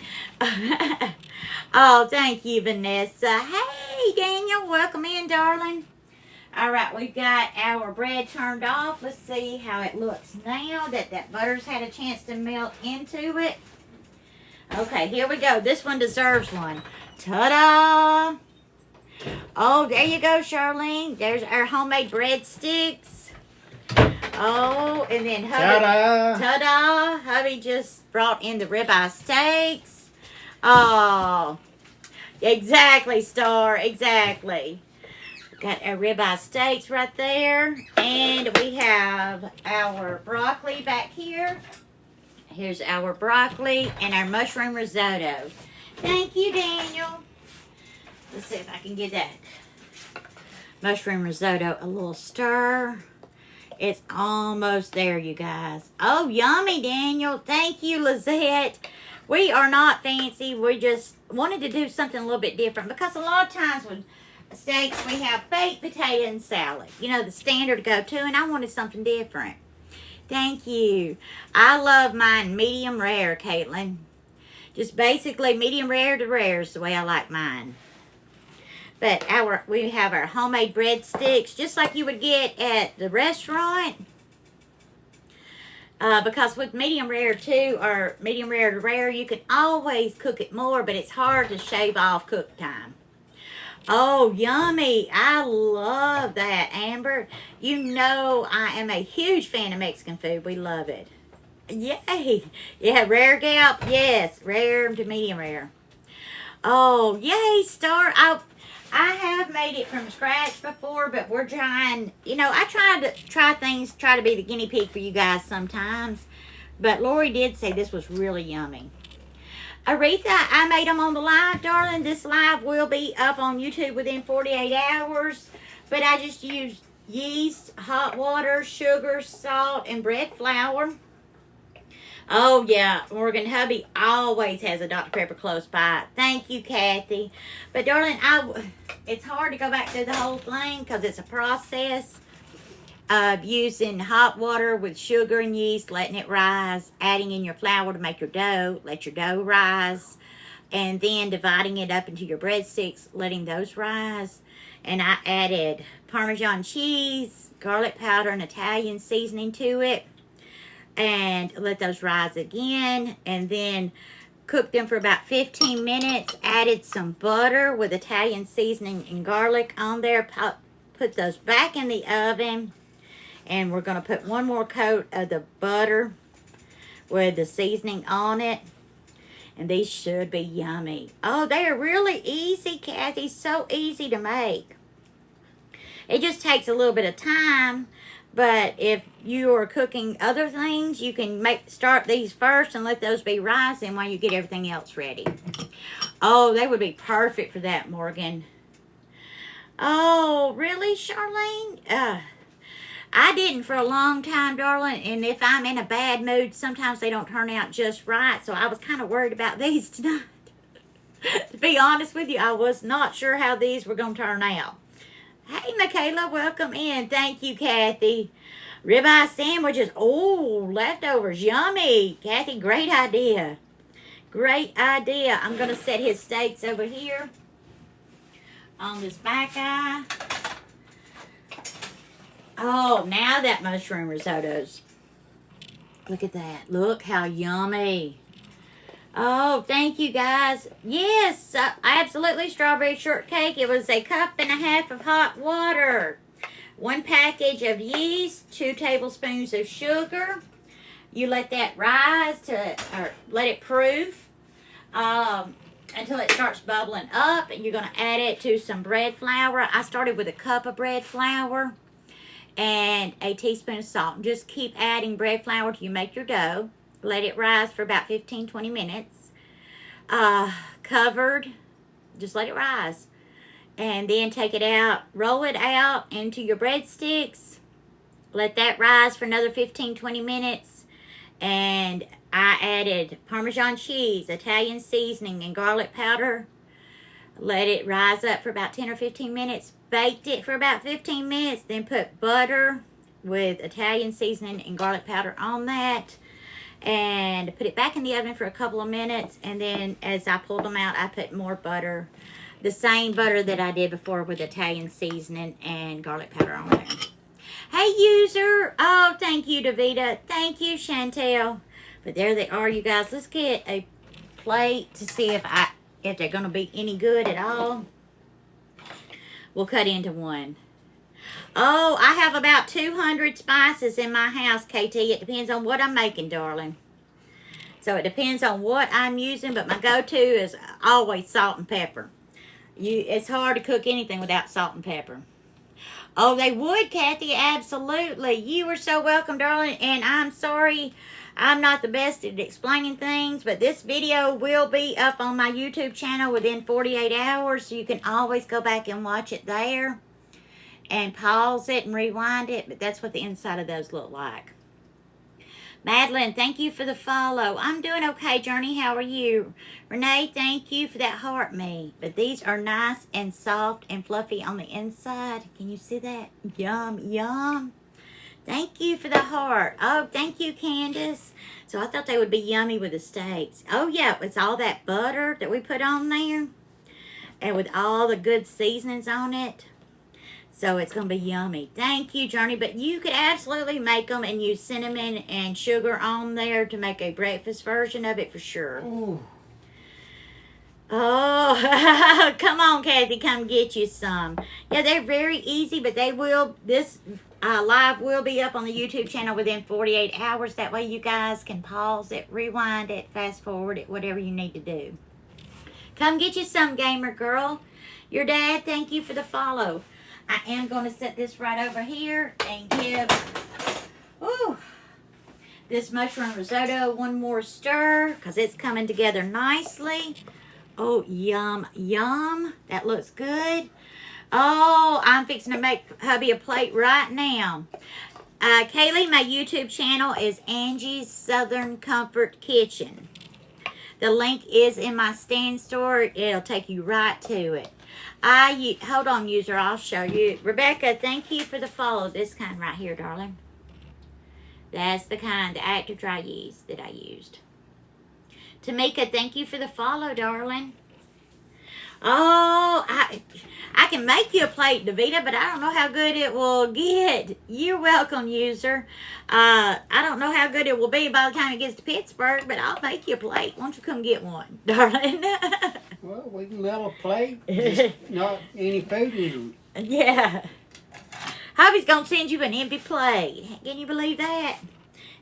Oh, thank you, Vanessa. Hey, Daniel, welcome in, darling. All right, we've got our bread turned off. Let's see how it looks now that butter's had a chance to melt into it. Okay, here we go. This one deserves one. Ta-da! Oh, there you go, Charlene. There's our homemade breadsticks. Oh, and then hubby, ta-da! Hubby just brought in the ribeye steaks. Oh, exactly, Star, exactly. Got our ribeye steaks right there. And we have our broccoli back here. Here's our broccoli and our mushroom risotto. Thank you, Daniel. Let's see if I can get that mushroom risotto a little stir. It's almost there, you guys. Oh, yummy, Daniel. Thank you, Lizette. We are not fancy. We just wanted to do something a little bit different because a lot of times with steaks, we have baked potato and salad. You know, the standard go-to, and I wanted something different. Thank you. I love mine medium rare, Caitlin. Just basically medium rare to rare is the way I like mine. But we have our homemade breadsticks, just like you would get at the restaurant. Because with medium rare too, or medium rare to rare, you can always cook it more, but it's hard to shave off cook time. Oh, yummy. I love that, Amber. You know I am a huge fan of Mexican food. We love it. Yay. Yeah, rare gap. Yes, rare to medium rare. Oh, yay, Star. I have made it from scratch before, but we're trying, you know, I try to be the guinea pig for you guys sometimes. But Lori did say this was really yummy. Aretha, I made them on the live, darling. This live will be up on YouTube within 48 hours. But I just used yeast, hot water, sugar, salt, and bread flour. Oh, yeah. Morgan, hubby always has a Dr. Pepper close by. Thank you, Kathy. But, darling, it's hard to go back through the whole thing because it's a process of using hot water with sugar and yeast, letting it rise, adding in your flour to make your dough, let your dough rise, and then dividing it up into your breadsticks, letting those rise. And I added Parmesan cheese, garlic powder, and Italian seasoning to it. And let those rise again. And then cooked them for about 15 minutes. Added some butter with Italian seasoning and garlic on there. Put those back in the oven. And we're going to put one more coat of the butter with the seasoning on it. And these should be yummy. Oh, they are really easy, Kathy. So easy to make. It just takes a little bit of time. But if you are cooking other things, you can start these first and let those be rising while you get everything else ready. Oh, they would be perfect for that, Morgan. Oh, really, Charlene? I didn't for a long time, darling, and if I'm in a bad mood, sometimes they don't turn out just right, so I was kind of worried about these tonight. To be honest with you, I was not sure how these were going to turn out. Hey, Michaela, welcome in. Thank you, Kathy. Ribeye sandwiches. Oh, leftovers. Yummy. Kathy, great idea. Great idea. I'm going to set his steaks over here on this back eye. Oh, now that mushroom risotto's. Look at that. Look how yummy. Oh, thank you, guys. Yes, absolutely strawberry shortcake. It was 1.5 cups of hot water. 1 package of yeast. 2 tablespoons of sugar. You let that rise or let it proof until it starts bubbling up. And you're going to add it to some bread flour. I started with 1 cup of bread flour and 1 teaspoon of salt. And just keep adding bread flour till you make your dough. Let it rise for about 15-20 minutes. Covered. Just let it rise. And then take it out. Roll it out into your breadsticks. Let that rise for another 15-20 minutes. And I added Parmesan cheese, Italian seasoning, and garlic powder. Let it rise up for about 10 or 15 minutes. Baked it for about 15 minutes. Then put butter with Italian seasoning and garlic powder on that. And put it back in the oven for a couple of minutes. And then as I pulled them out, I put more butter. The same butter that I did before with Italian seasoning and garlic powder on there. Hey, user. Oh, thank you, Davita. Thank you, Chantel. But there they are, you guys. Let's get a plate to see if they're going to be any good at all. We'll cut into one. Oh, I have about 200 spices in my house, KT. It depends on what I'm making, darling. So it depends on what I'm using, but my go-to is always salt and pepper. It's hard to cook anything without salt and pepper. Oh, they would, Kathy. Absolutely. You are so welcome, darling. And I'm sorry I'm not the best at explaining things, but this video will be up on my YouTube channel within 48 hours, so you can always go back and watch it there and pause it and rewind it. But that's what the inside of those look like. Madeline, thank you for the follow. I'm doing okay, Journey. How are you? Renee, thank you for that heart me. But these are nice and soft and fluffy on the inside. Can you see that? Yum, yum. Thank you for the heart. Oh, thank you, Candace. So I thought they would be yummy with the steaks. Oh, yeah, it's all that butter that we put on there. And with all the good seasonings on it. So it's going to be yummy. Thank you, Journey. But you could absolutely make them and use cinnamon and sugar on there to make a breakfast version of it for sure. Ooh. Oh, come on, Kathy. Come get you some. Yeah, they're very easy, but this live will be up on the YouTube channel within 48 hours. That way you guys can pause it, rewind it, fast forward it, whatever you need to do. Come get you some, gamer girl. Your dad, thank you for the follow. I am going to set this right over here and give this mushroom risotto one more stir because it's coming together nicely. Oh, yum, yum. That looks good. Oh, I'm fixing to make hubby a plate right now. Kaylee, my YouTube channel is Angie's Southern Comfort Kitchen. The link is in my stand store. It'll take you right to it. Hold on, user. I'll show you. Rebecca, thank you for the follow. This kind right here, darling. That's the kind, the active dry yeast that I used. Tamika, thank you for the follow, darling. Oh, I can make you a plate, Davita, but I don't know how good it will get. You're welcome, user. I don't know how good it will be by the time it gets to Pittsburgh, but I'll make you a plate. Why don't you come get one, darling? Well, we can mail a plate. Just not any food in it. Yeah. Hubby's gonna send you an empty plate. Can you believe that?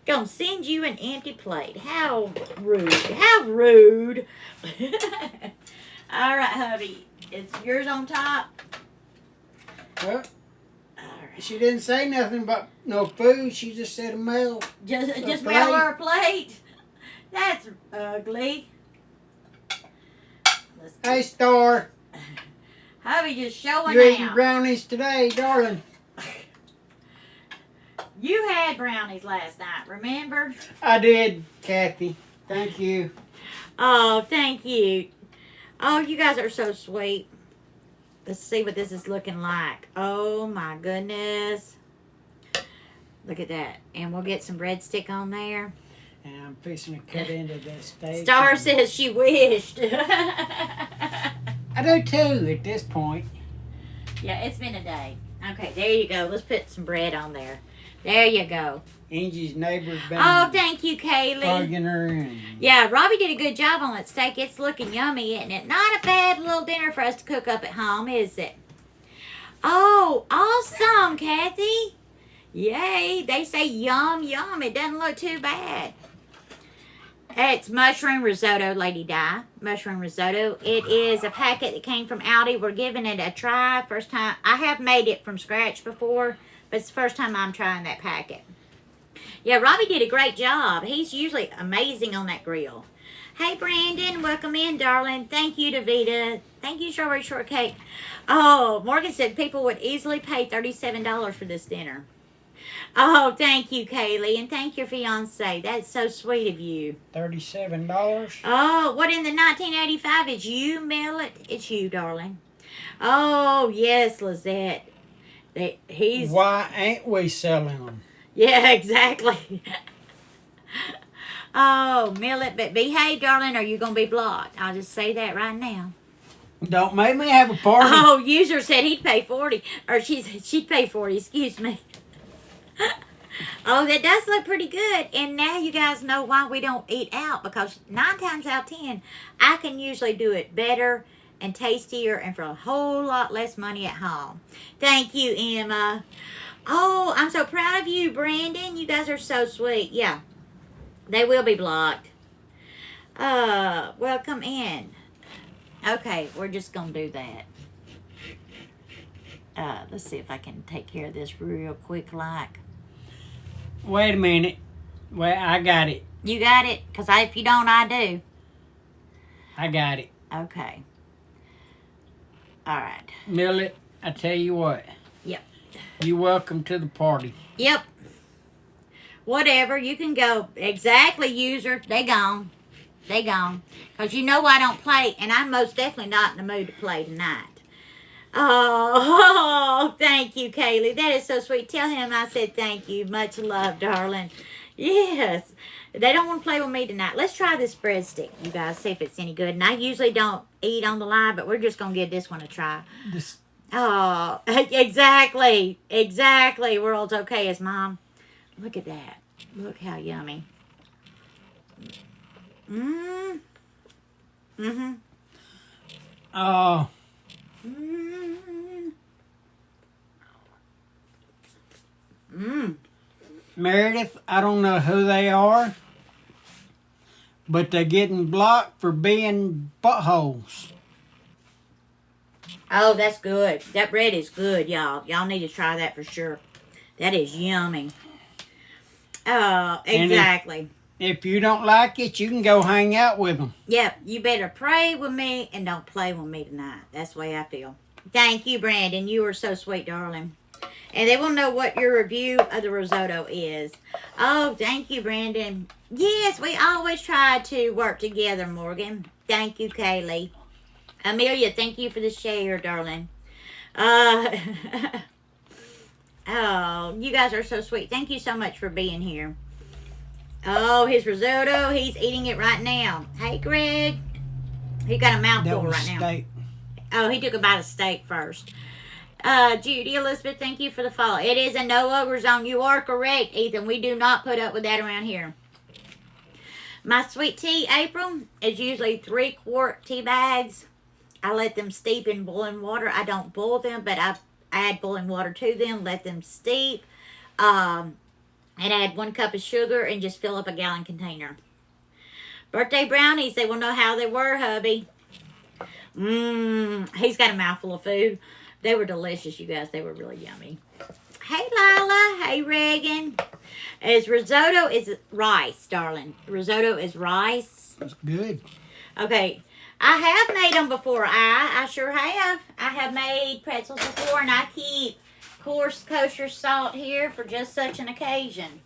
Gonna send you an empty plate. How rude. How rude. All right, hubby. Is yours on top? Well, All right. she didn't say nothing about no food. She just said a mail. Just mail her a plate. That's ugly. Hey, Star. Hubby just showing You're eating out. brownies today, darling. You had brownies last night, remember? I did, Kathy. Thank you. Oh, thank you. Oh, you guys are so sweet. Let's see what this is looking like. Oh, my goodness. Look at that. And we'll get some breadstick on there. And I'm fixing to cut into that steak. Star says she wished. I do too at this point. Yeah, it's been a day. Okay, there you go. Let's put some bread on there. There you go. Angie's neighbor's been Oh, thank you, Kaylee. plugging her in. Yeah, Robbie did a good job on that steak. It's looking yummy, isn't it? Not a bad little dinner for us to cook up at home, is it? Oh, awesome, Kathy. Yay. They say yum, yum. It doesn't look too bad. It's mushroom risotto, Lady Di. Mushroom risotto. It is a packet that came from Aldi. We're giving it a try. First time. I have made it from scratch before, but it's the first time I'm trying that packet. Yeah, Robbie did a great job. He's usually amazing on that grill. Hey, Brandon. Welcome in, darling. Thank you, Davita. Thank you, Strawberry Shortcake. Oh, Morgan said people would easily pay $37 for this dinner. Oh, thank you, Kaylee. And thank your fiance. That's so sweet of you. $37. Oh, what in the 1985? It's you, Millet? It's you, darling. Oh, yes, Lizette. He's... Why ain't we selling them? Yeah, exactly. Oh, Millet, but behave, darling, or you're going to be blocked. I'll just say that right now. Don't make me have a party. Oh, user said he'd pay 40. Or she'd pay 40, excuse me. Oh, that does look pretty good. And now you guys know why we don't eat out. Because 9 times out of 10, I can usually do it better and tastier and for a whole lot less money at home. Thank you, Emma. Oh, I'm so proud of you, Brandon. You guys are so sweet. Yeah, they will be blocked. Welcome in. Okay, we're just going to do that. Let's see if I can take care of this real quick like. Wait a minute. Well, I got it. You got it? Because if you don't, I do. I got it. Okay. All right. Millet, I tell you what. Yep. You're welcome to the party. Yep. Whatever. You can go. Exactly, user. They gone. They gone. Because you know I don't play, and I'm most definitely not in the mood to play tonight. Oh, thank you, Kaylee. That is so sweet. Tell him I said thank you. Much love, darling. Yes. They don't want to play with me tonight. Let's try this breadstick, you guys, see if it's any good. And I usually don't eat on the live, but we're just going to give this one a try. Oh, exactly. Exactly. World's okay as mom. Look at that. Look how yummy. Mm-hmm. Oh. Meredith, I don't know who they are, but they're getting blocked for being buttholes. Oh, that's good. That bread is good, y'all. Y'all need to try that for sure. That is yummy. Oh, exactly. If you don't like it, you can go hang out with them. Yep, you better pray with me and don't play with me tonight. That's the way I feel. Thank you, Brandon. You are so sweet, darling. And they will know what your review of the risotto is. Oh, thank you, Brandon. Yes, we always try to work together, Morgan. Thank you, Kaylee. Amelia, thank you for the share, darling. Oh, you guys are so sweet. Thank you so much for being here. Oh, his risotto. He's eating it right now. Hey, Greg. He got a mouthful right now. Oh, he took a bite of steak first. Judy Elizabeth, thank you for the follow. It is a no-over zone. You are correct, Ethan. We do not put up with that around here. My sweet tea, April, is usually 3-quart tea bags. I let them steep in boiling water. I don't boil them, but I add boiling water to them, let them steep, and add 1 cup of sugar and just fill up a gallon container. Birthday brownies, they will know how they were, hubby. He's got a mouthful of food. They were delicious, you guys. They were really yummy. Hey, Lila. Hey, Reagan. Risotto is rice, darling. Risotto is rice. That's good. Okay. I have made them before. I sure have. I have made pretzels before, and I keep coarse kosher salt here for just such an occasion.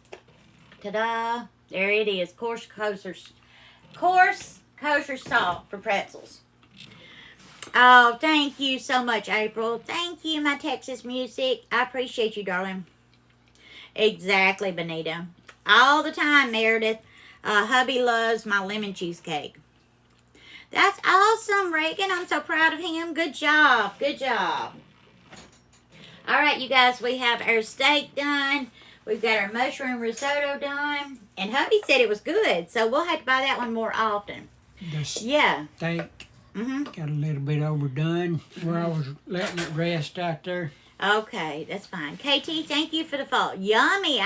Ta-da. There it is. Coarse kosher salt for pretzels. Oh, thank you so much, April. Thank you, my Texas music. I appreciate you, darling. Exactly, Benita. All the time, Meredith. Hubby loves my lemon cheesecake. That's awesome, Reagan. I'm so proud of him. Good job. Good job. All right, you guys, we have our steak done. We've got our mushroom risotto done. And hubby said it was good, so we'll have to buy that one more often. The steak got a little bit overdone where I was letting it rest out there. Okay, that's fine. KT, thank you for the follow. Yummy,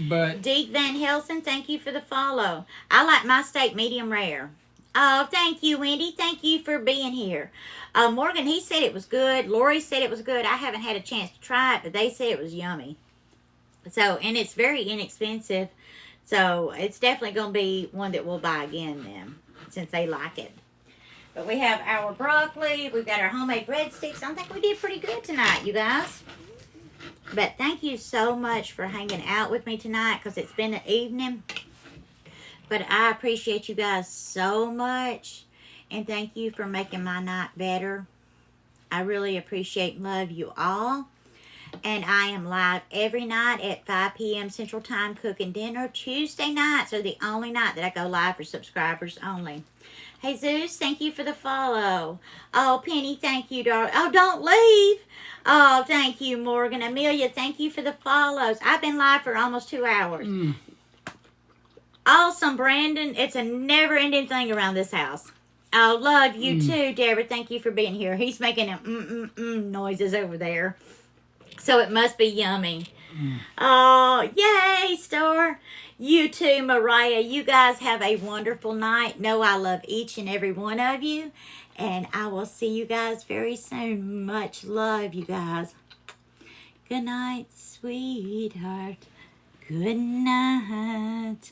But Deke Van Helsen, thank you for the follow. I like my steak medium rare. Oh, thank you, Wendy. Thank you for being here. Morgan, he said it was good. Lori said it was good. I haven't had a chance to try it, but they said it was yummy. So, and it's very inexpensive. So, it's definitely going to be one that we'll buy again then, since they like it. But we have our broccoli. We've got our homemade breadsticks. I think we did pretty good tonight, you guys. But thank you so much for hanging out with me tonight, because it's been an evening. But I appreciate you guys so much. And thank you for making my night better. I really appreciate and love you all. And I am live every night at 5 p.m. Central Time cooking dinner. Tuesday nights are the only night that I go live for subscribers only. Hey, Zeus, thank you for the follow. Oh, Penny, thank you, darling. Oh, don't leave. Oh, thank you, Morgan. Amelia, thank you for the follows. I've been live for almost 2 hours. Awesome, Brandon. It's a never-ending thing around this house. I love you too, Deborah. Thank you for being here. He's making noises over there. So it must be yummy. Oh, yay, Star. You too, Mariah. You guys have a wonderful night. Know I love each and every one of you. And I will see you guys very soon. Much love, you guys. Good night, sweetheart. Good night.